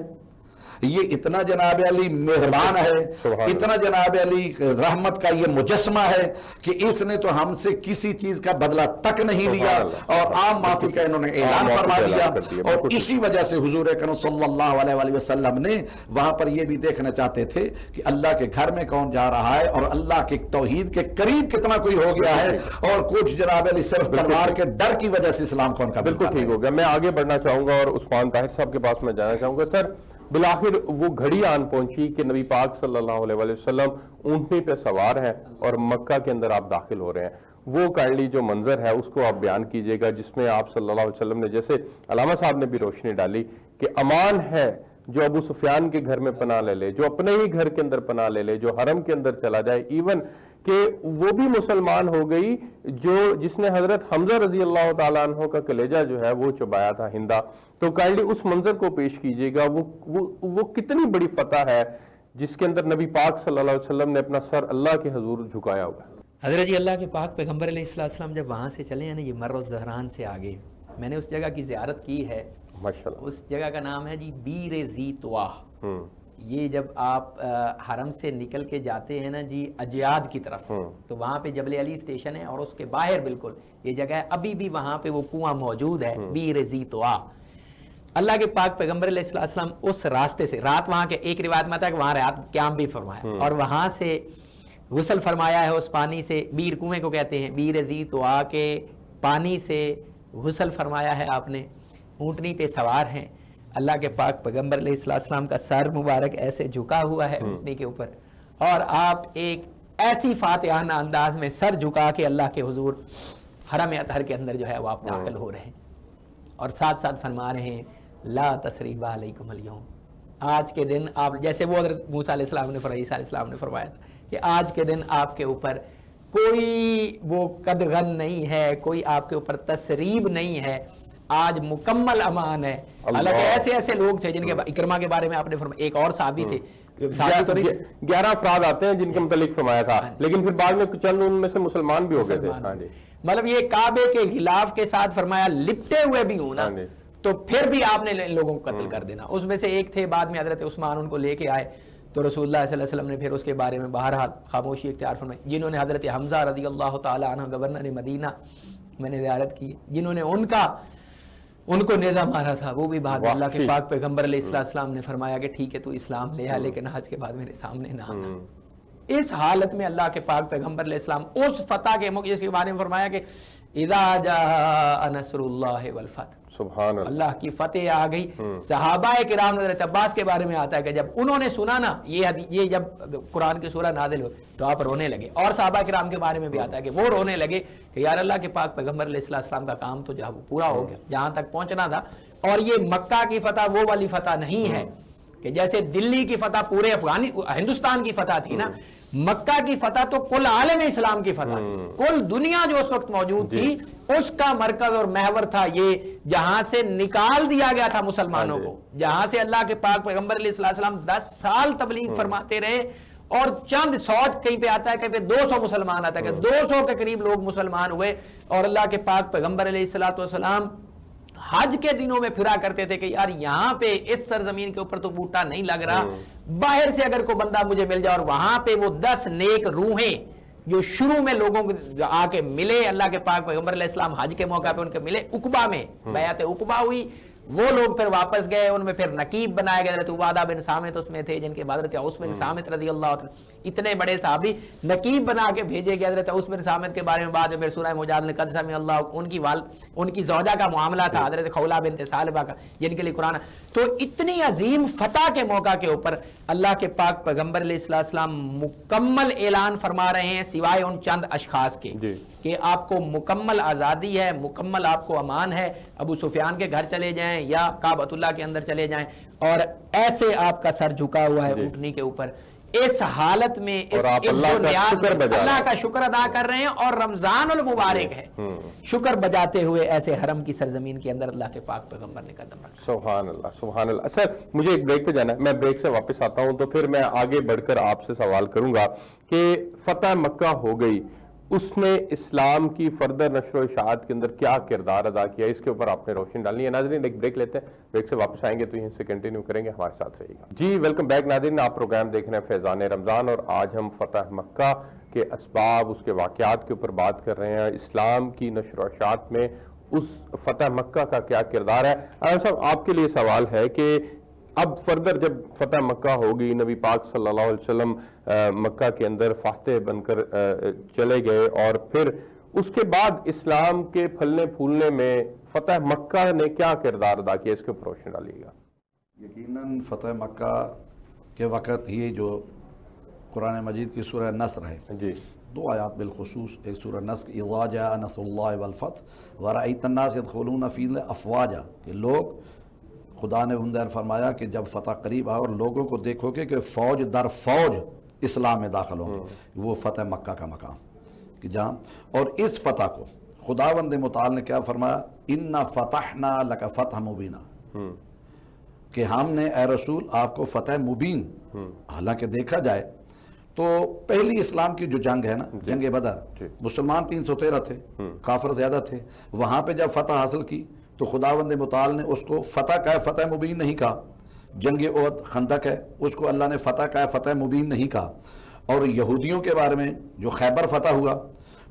یہ اتنا جناب علی مہربان ہے، اتنا جناب علی رحمت کا یہ مجسمہ ہے کہ اس نے تو ہم سے کسی چیز کا بدلہ تک نہیں لیا اور عام معافی کا انہوں نے اعلان فرما دیا. اور اسی وجہ سے حضور اکرم صلی اللہ علیہ وآلہ وسلم نے وہاں پر یہ بھی دیکھنا چاہتے تھے کہ اللہ کے گھر میں کون جا رہا ہے اور اللہ کے توحید کے قریب کتنا کوئی ہو گیا ہے، اور کچھ جناب علی صرف تلوار کے ڈر کی وجہ سے اسلام کون کا. بالکل ٹھیک ہو گیا. میں آگے بڑھنا چاہوں گا اور عثمان طاہر صاحب کے پاس میں جانا چاہوں گا. سر بالآخر وہ گھڑی آن پہنچی کہ نبی پاک صلی اللہ علیہ وآلہ وسلم اونٹنی پہ سوار ہیں اور مکہ کے اندر آپ داخل ہو رہے ہیں. وہ کائنڈلی جو منظر ہے اس کو آپ بیان کیجئے گا جس میں آپ صلی اللہ علیہ وسلم نے، جیسے علامہ صاحب نے بھی روشنی ڈالی کہ امان ہے جو ابو سفیان کے گھر میں پناہ لے لے، جو اپنے ہی گھر کے اندر پناہ لے لے، جو حرم کے اندر چلا جائے، ایون کہ وہ بھی مسلمان ہو گئی جس نے حضرت حمزہ رضی اللہ تعالیٰ عنہ کا کلیجہ جو ہے وہ چبایا تھا، ہندا. تو کائنڈلی اس منظر کو پیش کیجئے گا. وہ کتنی بڑی فتح ہے جس کے اندر نبی پاک صلی اللہ علیہ وسلم نے اپنا سر اللہ کے حضور جھکایا ہوا ہے. حضرت جی اللہ کے پاک پیغمبر علیہ السلام جب وہاں سے چلے ہیں نا، یہ مر الزہران سے آگے، میں نے اس جگہ کی زیارت کی ہے. ماشاءاللہ. اس جگہ کا نام ہے جی بیر ذی طوا. یہ جب آپ حرم سے نکل کے جاتے ہیں نا جی اجیاد کی طرف، تو وہاں پہ جبل علی اسٹیشن ہے اور اس کے باہر بالکل یہ جگہ ہے. ابھی بھی وہاں پہ وہ کنواں موجود ہے، بیر ذی طوا. اللہ کے پاک پیغمبر علیہ السلام اس راستے سے رات وہاں کے ایک روایت میں آتا ہے کہ وہاں رات قیام بھی فرمایا اور وہاں سے غسل فرمایا ہے اس پانی سے، بیر کنویں کو کہتے ہیں، بیر ذی تو آ کے پانی سے غسل فرمایا ہے آپ نے، اونٹنی پہ سوار ہیں، اللہ کے پاک پیغمبر علیہ السلام کا سر مبارک ایسے جھکا ہوا ہے اونٹنی کے اوپر، اور آپ ایک ایسی فاتحانہ انداز میں سر جھکا کے اللہ کے حضور حرم اطہر کے اندر جو ہے وہ آپ داخل ہو رہے ہیں، اور ساتھ ساتھ فرما رہے ہیں لا تثریب علیکم اليوم، آج کے دن آپ، جیسے وہ حضرت موسیٰ علیہ السلام نے عیسیٰ علیہ السلام نے فرمایا تھا کہ آج کے دن آپ کے اوپر کوئی وہ قدغن نہیں ہے، کوئی آپ کے اوپر تثریب نہیں ہے، آج مکمل امان ہے۔ حالانکہ ایسے ایسے لوگ تھے جن کے اکرمہ کے بارے میں آپ نے فرمایا، ایک اور صحابی تھے، 11 افراد آتے ہیں جن کے متعلق فرمایا تھا، لیکن پھر بعد میں چند ان میں سے مسلمان بھی ہو گئے تھے۔ مطلب یہ کعبے کے غلاف کے ساتھ فرمایا لپٹے ہوئے بھی ہوں نا تو پھر بھی آپ نے ان لوگوں کو قتل کر دینا۔ اس میں سے ایک تھے، بعد میں حضرت عثمان ان کو لے کے آئے تو رسول اللہ صلی اللہ علیہ وسلم نے پھر اس کے بارے میں بہرحال خاموشی اختیار فرمائی، جنہوں نے حضرت حمزہ رضی اللہ تعالی عنہ گورنر مدینہ میں نے زیارت کی، جنہوں نے ان کو نیزہ مارا تھا، وہ بھی بعد میں اللہ کے پاک پیغمبر علیہ السلام نے فرمایا کہ ٹھیک ہے تو اسلام لے آ، لیکن حج کے بعد میرے سامنے نہ آنا۔ اس حالت میں اللہ کے پاک پیغمبر علیہ السلام اس فتح کے موقع کے بارے میں فرمایا کہ اذا جاء نصر اللہ والفتح، سبحان اللہ کی فتح آ گئی۔ صحابہ کرام حضرت عباس کے بارے میں آتا ہے کہ جب انہوں نے سنا نا یہ جب قرآن کی سورہ نازل ہوئی تو آپ رونے لگے، اور صحابہ کرام کے بارے میں بھی آتا ہے کہ وہ رونے لگے کہ یار اللہ کے پاک پیغمبر علیہ السلام کا کام تو جب پورا ہو گیا جہاں تک پہنچنا تھا، اور یہ مکہ کی فتح وہ والی فتح نہیں ہے کہ جیسے دلی کی فتح پورے ہندوستان کی فتح تھی نا، مکہ کی فتح تو کل عالم اسلام کی فتح تھی، کل دنیا جو اس وقت موجود تھی اس کا مرکز اور محور تھا یہ، جہاں سے نکال دیا گیا تھا مسلمانوں کو، جہاں سے اللہ کے پاک پیغمبر علیہ السلام 10 سال تبلیغ فرماتے رہے، اور چند 100 کہیں پہ آتا ہے کہیں پہ 200 مسلمان آتا ہے کہ 200 کے قریب لوگ مسلمان ہوئے، اور اللہ کے پاک پیغمبر علیہ السلام حج کے دنوں میں پھرا کرتے تھے کہ یار یہاں پہ اس سرزمین کے اوپر تو بوٹا نہیں لگ رہا، باہر سے اگر کوئی بندہ مجھے مل جائے، اور وہاں پہ وہ 10 نیک روحیں جو شروع میں لوگوں کو آ کے ملے، اللہ کے پاک پیغمبر علیہ السلام حج کے موقع پہ ان کے ملے، عقبہ میں بیعت عقبہ ہوئی، وہ لوگ پھر واپس گئے، ان میں پھر نقیب بنائے گئے، حضرت عبادہ بن صامت اس میں تھے جن کے بعد حضرت اوس بن صامت رضی اللہ عنہ، اتنے بڑے صحابی نقیب بنا کے بھیجے گئے حضرت اوس بن صامت کے بارے میں بعد میں پھر سورہ مجادلہ قد سمع اللہ، ان کی زوجہ کا معاملہ تھا حضرت خولہ بنت ثعلبہ کا جن کے لیے قرآن، تو اتنی عظیم فتح کے موقع کے اوپر اللہ کے پاک پیغمبر علیہ السلام مکمل اعلان فرما رہے ہیں سوائے ان چند اشخاص کے کہ آپ کو مکمل آزادی ہے، مکمل آپ کو امان ہے، ابو سفیان کے گھر چلے جائیں یا کعبۃ اللہ کے اندر چلے جائیں، اور ایسے آپ کا سر جھکا ہوا ہے اونٹنی کے اوپر، اس حالت میں اس اللہ کا شکر ادا کر رہے ہیں، اور رمضان المبارک ہے، شکر بجاتے ہوئے ایسے حرم کی سرزمین کے اندر اللہ کے پاک پیغمبر نے قدم رکھا۔ سبحان اللہ سبحان اللہ۔ سر مجھے ایک بریک پہ جانا ہے، میں بریک سے واپس آتا ہوں تو پھر میں آگے بڑھ کر آپ سے سوال کروں گا کہ فتح مکہ ہو گئی، اس نے اسلام کی فردر نشر و اشاعت کے اندر کیا کردار ادا کیا، اس کے اوپر آپ نے روشنی ڈالنی ہے۔ ناظرین ایک بریک لیتے ہیں، بریک سے واپس آئیں گے تو یہیں سے کنٹینیو کریں گے، ہمارے ساتھ رہیے گا جی۔ ویلکم بیک ناظرین، آپ پروگرام دیکھ رہے ہیں فیضان رمضان، اور آج ہم فتح مکہ کے اسباب، اس کے واقعات کے اوپر بات کر رہے ہیں، اسلام کی نشر و اشاعت میں اس فتح مکہ کا کیا کردار ہے۔ عالم صاحب آپ کے لیے سوال ہے کہ اب فردر جب فتح مکہ ہوگی، نبی پاک صلی اللہ علیہ وسلم مکہ کے اندر فاتح بن کر چلے گئے، اور پھر اس کے بعد اسلام کے پھلنے پھولنے میں فتح مکہ نے کیا کردار ادا کیا، اس کے اوپر روشنی ڈالیے گا۔ یقیناً فتح مکہ کے وقت یہ جو قرآن مجید کی سورہ نصر ہے جی، 2 آیات بالخصوص، ایک سورہ نصر اذا جاء نصر اللہ والفتح ورأیت الناس يدخلون فی الارض افواجا، کہ لوگ، خدا نے اندر فرمایا کہ جب فتح قریب آئے اور لوگوں کو دیکھو گے کہ فوج در فوج اسلام میں داخل ہوں گے، وہ فتح مکہ کا مقام کہ جہاں، اور اس فتح کو خداوند متعال نے کیا فرمایا، انا فتحنا لک فتح مبینہ، کہ ہم نے اے رسول آپ کو فتح مبین، حالانکہ دیکھا جائے تو پہلی اسلام کی جو جنگ ہے نا، جنگ بدر، مسلمان 313 تھے، کافر زیادہ تھے، وہاں پہ جب فتح حاصل کی تو خداوند متعال نے اس کو فتح کہا، فتح مبین نہیں کہا۔ جنگ احد خندق ہے، اس کو اللہ نے فتح کہا، فتح مبین نہیں کہا۔ اور یہودیوں کے بارے میں جو خیبر فتح ہوا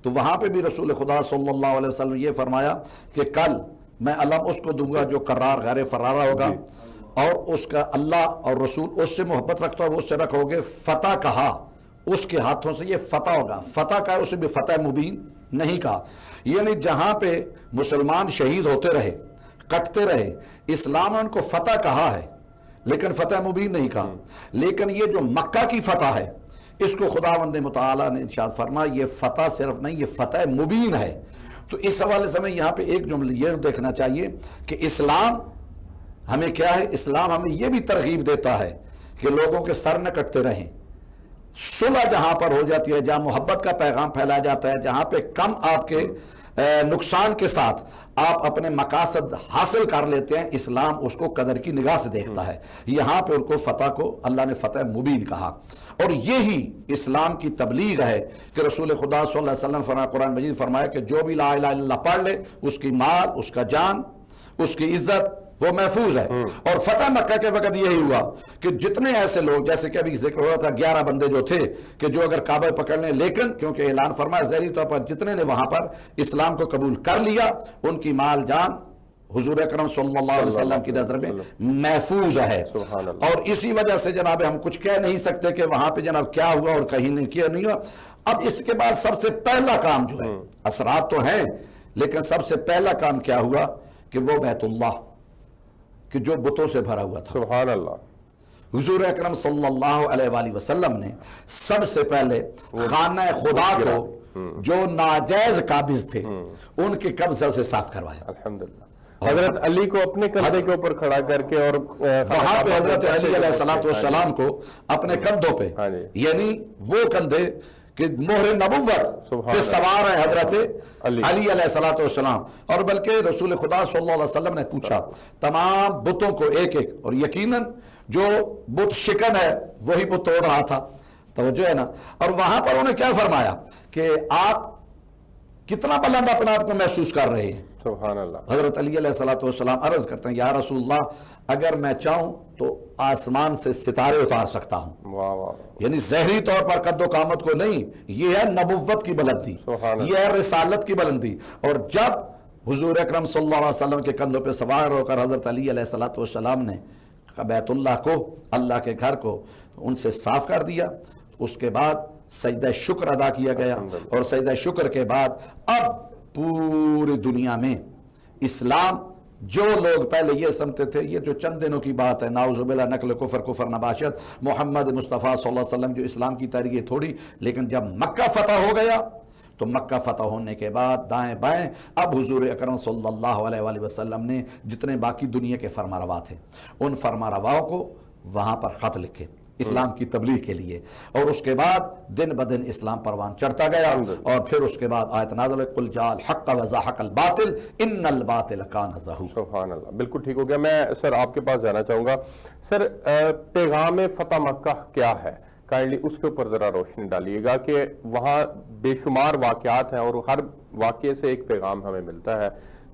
تو وہاں پہ بھی رسول خدا صلی اللہ علیہ وسلم یہ فرمایا کہ کل میں علم اس کو دوں گا جو قرار غیر فرارہ ہوگا اور اس کا اللہ اور رسول اس سے محبت رکھتا ہے وہ اس سے رکھو گے. فتح کہا اس کے ہاتھوں سے یہ فتح ہوگا. فتح کہا اسے بھی فتح مبین نہیں کہا. یعنی جہاں پہ مسلمان شہید ہوتے رہے کٹتے رہے اسلام نے ان کو فتح کہا ہے لیکن فتح مبین نہیں کہا. لیکن یہ جو مکہ کی فتح ہے اس کو خداوند متعالی نے ارشاد فرمایا یہ فتح صرف نہیں یہ فتح مبین ہے. تو اس حوالے سے ہمیں یہاں پہ ایک جملہ یہ دیکھنا چاہیے کہ اسلام ہمیں کیا ہے. اسلام ہمیں یہ بھی ترغیب دیتا ہے کہ لوگوں کے سر نہ کٹتے رہیں. صلح جہاں پر ہو جاتی ہے جہاں محبت کا پیغام پھیلا جاتا ہے جہاں پہ کم آپ کے نقصان کے ساتھ آپ اپنے مقاصد حاصل کر لیتے ہیں اسلام اس کو قدر کی نگاہ سے دیکھتا ہے. یہاں پہ ان کو فتح کو اللہ نے فتح مبین کہا اور یہی اسلام کی تبلیغ ہے کہ رسول خدا صلی اللہ علیہ وسلم فرمایا قرآن مجید فرمایا کہ جو بھی لا الہ الا اللہ پڑھ لے اس کی مال اس کا جان اس کی عزت وہ محفوظ ہے. اور فتح مکہ کے وقت یہی ہوا کہ جتنے ایسے لوگ جیسے کہ ابھی ذکر ہو رہا تھا 11 بندے جو تھے کہ جو اگر کعبہ پکڑ لیں لیکن کیونکہ اعلان فرمایا ظاہری طور پر جتنے نے وہاں پر اسلام کو قبول کر لیا ان کی مال جان حضور اکرم صلی اللہ علیہ وسلم کی نظر میں محفوظ ہے. اور اسی وجہ سے جناب ہم کچھ کہہ نہیں سکتے کہ وہاں پہ جناب کیا ہوا اور کہیں نہیں کیا نہیں ہوا. اب اس کے بعد سب سے پہلا کام جو ہے اثرات تو ہیں لیکن سب سے پہلا کام کیا ہوا کہ وہ بیت اللہ کہ جو بتوں سے بھرا ہوا تھا. سبحان اللہ. حضور اکرم صلی اللہ علیہ وآلہ وسلم نے سب سے پہلے خانہ خدا کو جو ناجائز قابض تھے ان کے قبضہ سے صاف کروایا. الحمدللہ. حضرت علی کو اپنے کندھے کے اوپر کھڑا کر کے اور وہاں پہ حضرت علی علیہ السلام کو اپنے کندھوں پہ یعنی وہ کندھے کہ مہر نبوت پہ سوار ہے حضرت علی علیہ السلام. اور بلکہ رسول خدا صلی اللہ علیہ وسلم نے پوچھا تمام بتوں کو ایک ایک اور یقیناً جو بت شکن ہے وہی بت توڑ رہا تھا. توجہ ہے نا. اور وہاں پر انہوں نے کیا فرمایا کہ آپ کتنا بلند اپنا آپ کو محسوس کر رہے ہیں. سبحان اللہ. حضرت علی علیہ السلام عرض کرتے ہیں یا رسول اللہ اگر میں چاہوں تو آسمان سے ستارے اتار سکتا ہوں. واہ واہ. یعنی ظاہری طور پر قد و قامت کو نہیں یہ ہے نبوت کی بلندی یہ ہے رسالت کی بلندی. اور جب حضور اکرم صلی اللہ علیہ وسلم کے کندھوں پہ سوار ہو کر حضرت علی علیہ السلام نے بیت اللہ کو اللہ کے گھر کو ان سے صاف کر دیا اس کے بعد سجدہ شکر ادا کیا گیا. اور سجدہ شکر کے بعد اب پوری دنیا میں اسلام جو لوگ پہلے یہ سمجھتے تھے یہ جو چند دنوں کی بات ہے نعوذ باللہ نقل کفر نباشت محمد مصطفیٰ صلی اللہ علیہ وسلم جو اسلام کی تاریخ تھوڑی لیکن جب مکہ فتح ہو گیا تو مکہ فتح ہونے کے بعد دائیں بائیں اب حضور اکرم صلی اللہ علیہ وآلہ وسلم نے جتنے باقی دنیا کے فرما روا تھے ان فرما رواؤں کو وہاں پر خط لکھے اسلام کی تبلیغ کے لیے. اور اس کے بعد دن بدن اسلام پروان چڑھتا گیا اور پھر اس کے بعد آیت نازل قل جاء الحق وزهق الباطل ان الباطل کان زہوقا. سبحان اللہ. بالکل ٹھیک ہو گیا. میں سر آپ کے پاس جانا چاہوں گا. سر پیغام فتح مکہ کیا ہے کائنڈلی اس کے اوپر ذرا روشنی ڈالیے گا کہ وہاں بے شمار واقعات ہیں اور ہر واقعے سے ایک پیغام ہمیں ملتا ہے.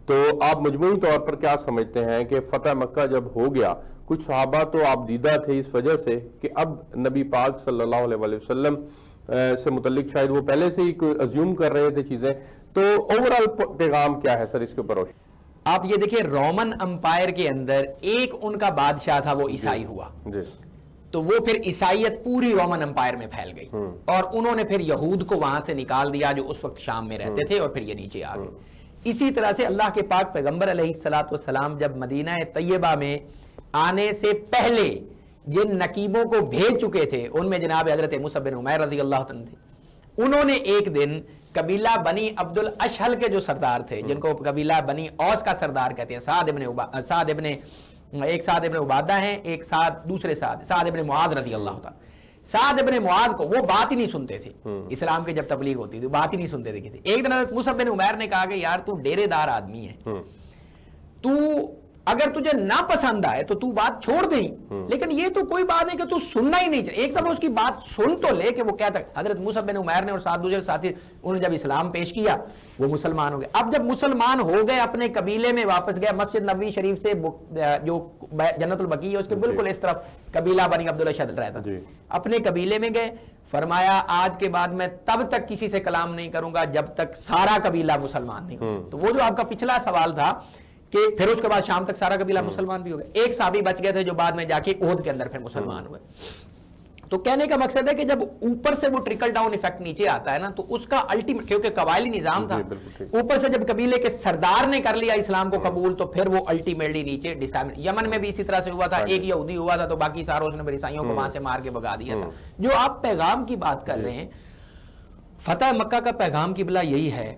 تو آپ مجموعی طور پر کیا سمجھتے ہیں کہ فتح مکہ جب ہو گیا کچھ صحابہ تو آپ دیدہ تھے اس وجہ سے کہ اب نبی پاک صلی اللہ علیہ وسلم سے متعلق شاید وہ پہلے سے ہی ازیوم کر رہے تھے چیزیں. تو اوورال پیغام کیا ہے سر اس کے اوپر روشنی. آپ یہ دیکھیں رومن امپائر کے اندر ایک ان کا بادشاہ تھا وہ عیسائی ہوا تو وہ پھر عیسائیت پوری رومن امپائر میں پھیل گئی اور انہوں نے پھر یہود کو وہاں سے نکال دیا جو اس وقت شام میں رہتے تھے اور پھر یہ نیچے آ گئے. اسی طرح سے اللہ کے پاک پیغمبر علیہ السلام جب مدینہ طیبہ میں آنے سے پہلے جن نقیبوں کو بھیج چکے تھے ان میں جناب حضرت مصعب بن عمیر رضی اللہ عنہ تھے. انہوں نے ایک دن قبیلہ بنی عبد الاشہل کے جو سردار تھے جن کو قبیلہ بنی اوس کا سردار کہتے ہیں ایک سعد ابن عبادہ ہیں ایک دوسرے سعد ابن معاذ رضی اللہ عنہ. سعد ابن معاذ کو وہ بات ہی نہیں سنتے تھے اسلام کے جب تبلیغ ہوتی تھی بات ہی نہیں سنتے تھے کسی. ایک دن حضرت مصعب بن عمیر نے کہا کہ یار تو ڈیرے دار آدمی ہے تو اگر تجھے نہ پسند آئے تو بات چھوڑ دیں لیکن یہ تو کوئی بات نہیں کہ تو سننا ہی نہیں چاہیے ایک دفعہ اس کی بات سن تو لے کہ وہ کہتا ہے. حضرت مصعب بن عمیر نے اور ساتھ دوسرے ساتھی انہوں نے جب اسلام پیش کیا وہ مسلمان ہو گئے. اب جب مسلمان ہو گئے اپنے قبیلے میں واپس گئے مسجد نبوی شریف سے جو جنت البقیع ہے اس کے بالکل اس طرف قبیلہ بنی عبد الاشہل رہتا اپنے قبیلے میں گئے. فرمایا آج کے بعد میں تب تک کسی سے کلام نہیں کروں گا جب تک سارا قبیلہ مسلمان نہیں ہو. تو وہ جو آپ کا پچھلا سوال تھا کہ پھر اس کے بعد شام تک سارا قبیلہ مسلمان بھی ہو گئے. ایک صحابی بچ گئے تھے جو بعد میں جا کے احد کے اندر پھر مسلمان ہوئے. تو کہنے کا مقصد ہے کہ جب اوپر سے وہ ٹرکل ڈاؤن ایفیکٹ نیچے آتا ہے نا تو اس کا الٹیمیٹ، کیونکہ قبائلی نظام تھا، اوپر سے جب قبیلے کے سردار نے کر لیا اسلام کو قبول تو پھر وہ الٹیمیٹلی نیچے ڈسامن. یمن میں بھی اسی طرح سے ہوا تھا، ایک یہودی ہوا تھا تو باقی ساروں نے عیسائیوں کو وہاں سے مار کے بھگا دیا تھا. جو آپ پیغام کی بات کر رہے ہیں، فتح مکہ کا پیغام کی بلا یہی ہے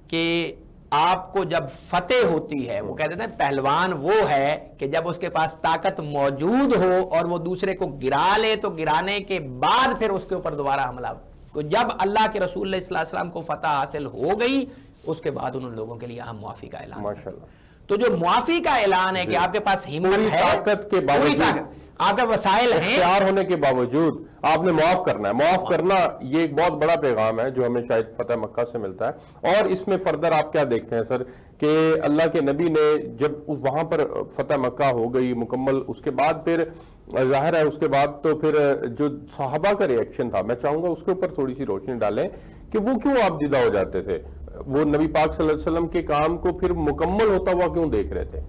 کہ آپ کو جب فتح ہوتی ہے، وہ کہتے ہیں پہلوان وہ ہے کہ جب اس کے پاس طاقت موجود ہو اور وہ دوسرے کو گرا لے تو گرانے کے بعد پھر اس کے اوپر دوبارہ حملہ ہو. تو جب اللہ کے رسول اللہ صلی اللہ علیہ وسلم کو فتح حاصل ہو گئی اس کے بعد ان لوگوں کے لیے ہم معافی کا اعلان. ماشاءاللہ. تو جو معافی کا اعلان ہے کہ آپ کے پاس ہمت ہے، طاقت کے باوجود، آپ کے وسائل ہیں، اختیار ہونے کے باوجود آپ نے معاف کرنا ہے. معاف کرنا یہ ایک بہت بڑا پیغام ہے جو ہمیں شاید فتح مکہ سے ملتا ہے. اور اس میں فردر آپ کیا دیکھتے ہیں سر کہ اللہ کے نبی نے جب وہاں پر فتح مکہ ہو گئی مکمل، اس کے بعد پھر ظاہر ہے اس کے بعد تو پھر جو صحابہ کا ری ایکشن تھا، میں چاہوں گا اس کے اوپر تھوڑی سی روشنی ڈالیں کہ وہ کیوں آپ دیدہ ہو جاتے تھے، وہ نبی پاک صلی اللہ علیہ وسلم کے کام کو پھر مکمل ہوتا ہوا کیوں دیکھ رہے تھے؟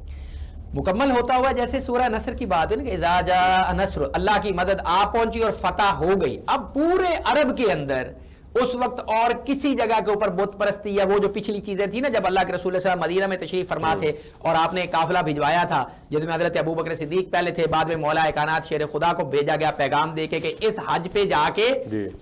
مکمل ہوتا ہوا جیسے سورہ نصر کی بات ہے نا کہ اذا جاء نصر، اللہ کی مدد آ پہنچی اور فتح ہو گئی. اب پورے عرب کے اندر اس وقت اور کسی جگہ کے اوپر بت پرستی یا وہ جو پچھلی چیزیں تھی نا، جب اللہ کے رسول صلی اللہ علیہ وسلم مدینہ میں تشریف فرما تھے اور آپ نے ایک قافلہ بھجوایا تھا جس میں حضرت ابو بکر صدیق پہلے تھے، بعد میں مولا کائنات شیر خدا کو بھیجا گیا پیغام دے کے کہ اس حج پہ جا کے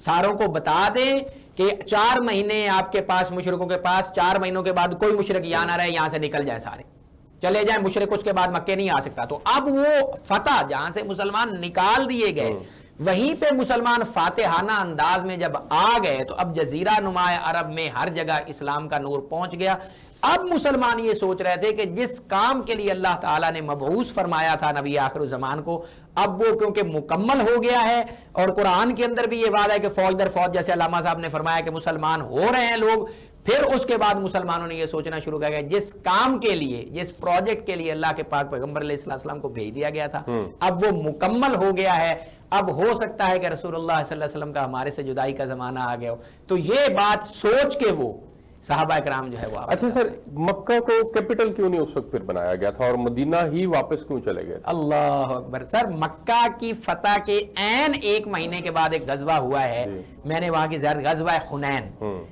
ساروں کو بتا دیں کہ 4 مہینے آپ کے پاس مشرکوں کے پاس، 4 مہینوں کے بعد کوئی مشرک یہاں نہ رہے، یہاں سے نکل جائے، سارے چلے جائیں، مشرک اس کے بعد مکے نہیں آ سکتا. تو اب وہ فتح جہاں سے مسلمان نکال دیے گئے وہیں پہ مسلمان فاتحانہ انداز میں جب آ گئے تو اب جزیرہ نما عرب میں ہر جگہ اسلام کا نور پہنچ گیا. اب مسلمان یہ سوچ رہے تھے کہ جس کام کے لیے اللہ تعالیٰ نے مبعوث فرمایا تھا نبی آخر الزمان کو، اب وہ کیونکہ مکمل ہو گیا ہے، اور قرآن کے اندر بھی یہ وعدہ ہے کہ فوج در فوج، جیسے علامہ صاحب نے فرمایا کہ مسلمان ہو رہے ہیں لوگ. پھر اس کے بعد مسلمانوں نے یہ سوچنا شروع کیا کہ جس کام کے لیے، جس پروجیکٹ کے لیے اللہ کے پاک پیغمبر علیہ السلام کو بھیج دیا گیا تھا اب وہ مکمل ہو گیا ہے. اب ہو سکتا ہے کہ رسول اللہ صلی اللہ علیہ وسلم کا ہمارے سے جدائی کا زمانہ آ گیا ہو. تو یہ بات سوچ کے وہ صحابہ کرام جو ہے وہ اچھا سر، مکہ کو کیپٹل کیوں نہیں اس وقت پھر بنایا گیا تھا اور مدینہ ہی واپس کیوں چلے گئے؟ اللہ اکبر. سر مکہ کی فتح کے عین 1 مہینے کے بعد ایک غزوہ ہوا ہے، میں نے وہاں کی زیارت، غزوہ حنین،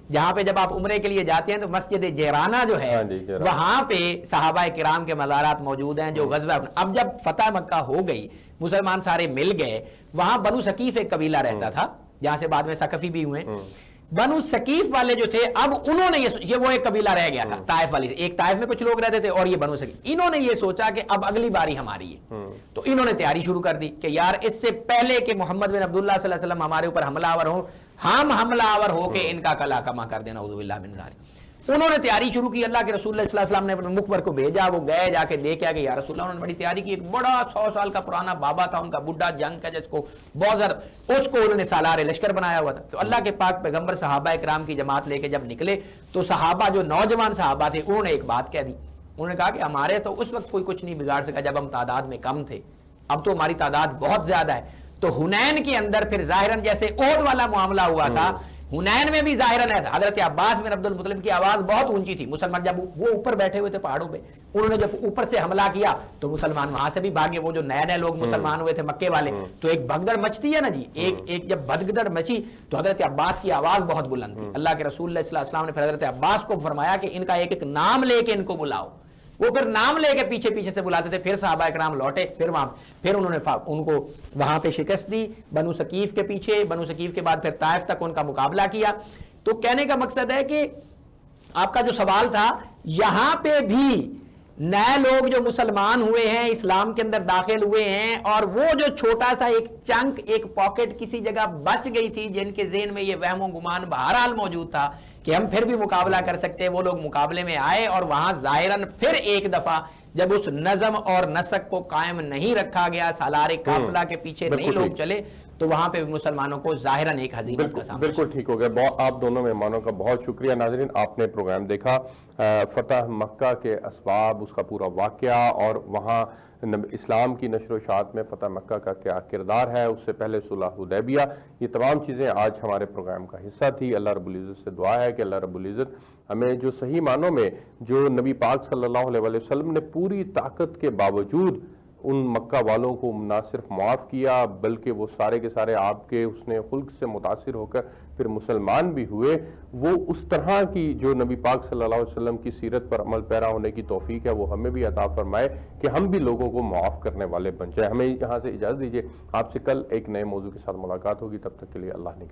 جہاں پہ جب آپ عمرے کے لیے جاتے ہیں تو مسجد جیرانہ جو ہے وہاں پہ صحابہ کرام کے مزارات موجود ہیں جو غزوہ. اب جب فتح مکہ ہو گئی، مسلمان سارے مل گئے، وہاں بنو ثقیف ایک قبیلہ رہتا تھا جہاں سے بعد میں ثقفی بھی ہوئے. بنو ثقیف والے جو تھے اب انہوں نے یہ وہ ایک قبیلہ رہ گیا تھا طائف والی سے، ایک طائف میں کچھ لوگ رہتے تھے اور یہ بنو ثقیف. انہوں نے یہ سوچا کہ اب اگلی باری ہماری ہے، تو انہوں نے تیاری شروع کر دی کہ یار اس سے پہلے کہ محمد بن عبداللہ صلی اللہ علیہ وسلم ہمارے اوپر حملہ آور ہوں، ہم حملہ آور ہو کے ان کا کلا کما کر دینا، اعوذ باللہ من ذالک. انہوں نے تیاری شروع کی. اللہ کے رسول اللہ صلی اللہ علیہ وسلم نے اپنے مخبر کو بھیجا، وہ گئے جا کے دیکھ آگے یا رسول اللہ. انہوں نے بڑی تیاری کی. ایک بڑا 100 سال کا پرانا بابا تھا ان کا، بڈھا جنگ کا جس کو بہت زیادہ، اس کو انہوں نے سالار لشکر بنایا ہوا تھا. تو اللہ کے پاک پیغمبر صحابہ کرام کی جماعت لے کے جب نکلے تو صحابہ جو نوجوان صحابہ تھے انہوں نے ایک بات کہہ دی. انہوں نے کہا کہ ہمارے تو اس وقت کوئی کچھ نہیں بگاڑ سکا جب ہم تعداد میں کم تھے، اب تو ہماری تعداد بہت زیادہ ہے. تو حنین کے اندر پھر ظاہراً جیسے احد والا معاملہ ہوا تھا، حنین میں بھی ظاہراً ایسا. حضرت عباس بن عبد المطلب کی آواز بہت اونچی تھی. مسلمان جب وہ اوپر بیٹھے ہوئے تھے پہاڑوں پہ، انہوں نے جب اوپر سے حملہ کیا تو مسلمان وہاں سے بھی بھاگے. وہ جو نئے لوگ مسلمان ہوئے تھے مکے والے، تو ایک بھگدڑ مچتی ہے نا جی، ایک جب بھگدڑ مچی تو حضرت عباس کی آواز بہت بلند تھی. اللہ کے رسول اللہ صلی اللہ علیہ وسلم نے پھر حضرت عباس کو فرمایا کہ ان کا ایک ایک نام لے کے ان کو بلاؤ. وہ پھر نام لے کے پیچھے پیچھے سے بلاتے تھے. پھر صحابہ کرام لوٹے، پھر انہوں نے ان کو وہاں پہ شکست دی بنو ثقیف کے پیچھے. بنو ثقیف کے بعد پھر طائف تک ان کا مقابلہ کیا. تو کہنے کا مقصد ہے کہ آپ کا جو سوال تھا، یہاں پہ بھی نئے لوگ جو مسلمان ہوئے ہیں، اسلام کے اندر داخل ہوئے ہیں، اور وہ جو چھوٹا سا ایک چنک، ایک پاکٹ کسی جگہ بچ گئی تھی جن کے ذہن میں یہ وہم و گمان بہرحال موجود تھا کہ ہم پھر بھی مقابلہ کر سکتے ہیں، وہ لوگ مقابلے میں آئے. اور وہاں ظاہراً پھر ایک دفعہ جب اس نظم اور نسق کو قائم نہیں رکھا گیا، سالار قافلہ کے پیچھے نہیں لوگ چلے، تو وہاں پہ مسلمانوں کو ظاہراً ایک ہزیمت کا سامنا۔ بالکل ٹھیک ہو گیا۔ آپ دونوں مہمانوں کا بہت شکریہ۔ ناظرین، آپ نے پروگرام دیکھا فتح مکہ کے اسباب، اس کا پورا واقعہ، اور وہاں اسلام کی نشر و اشاعت میں فتح مکہ کا کیا کردار ہے، اس سے پہلے صلح حدیبیہ، یہ تمام چیزیں آج ہمارے پروگرام کا حصہ تھی۔ اللہ رب العزت سے دعا ہے کہ اللہ رب العزت ہمیں جو صحیح معنوں میں جو نبی پاک صلی اللہ علیہ وسلم نے پوری طاقت کے باوجود ان مکہ والوں کو نہ صرف معاف کیا، بلکہ وہ سارے کے سارے آپ کے حسن خلق سے متاثر ہو کر پھر مسلمان بھی ہوئے، وہ اس طرح کی جو نبی پاک صلی اللہ علیہ وسلم کی سیرت پر عمل پیرا ہونے کی توفیق ہے وہ ہمیں بھی عطا فرمائے کہ ہم بھی لوگوں کو معاف کرنے والے بن جائیں۔ ہمیں یہاں سے اجازت دیجیے، آپ سے کل ایک نئے موضوع کے ساتھ ملاقات ہوگی، تب تک کے لیے اللہ نے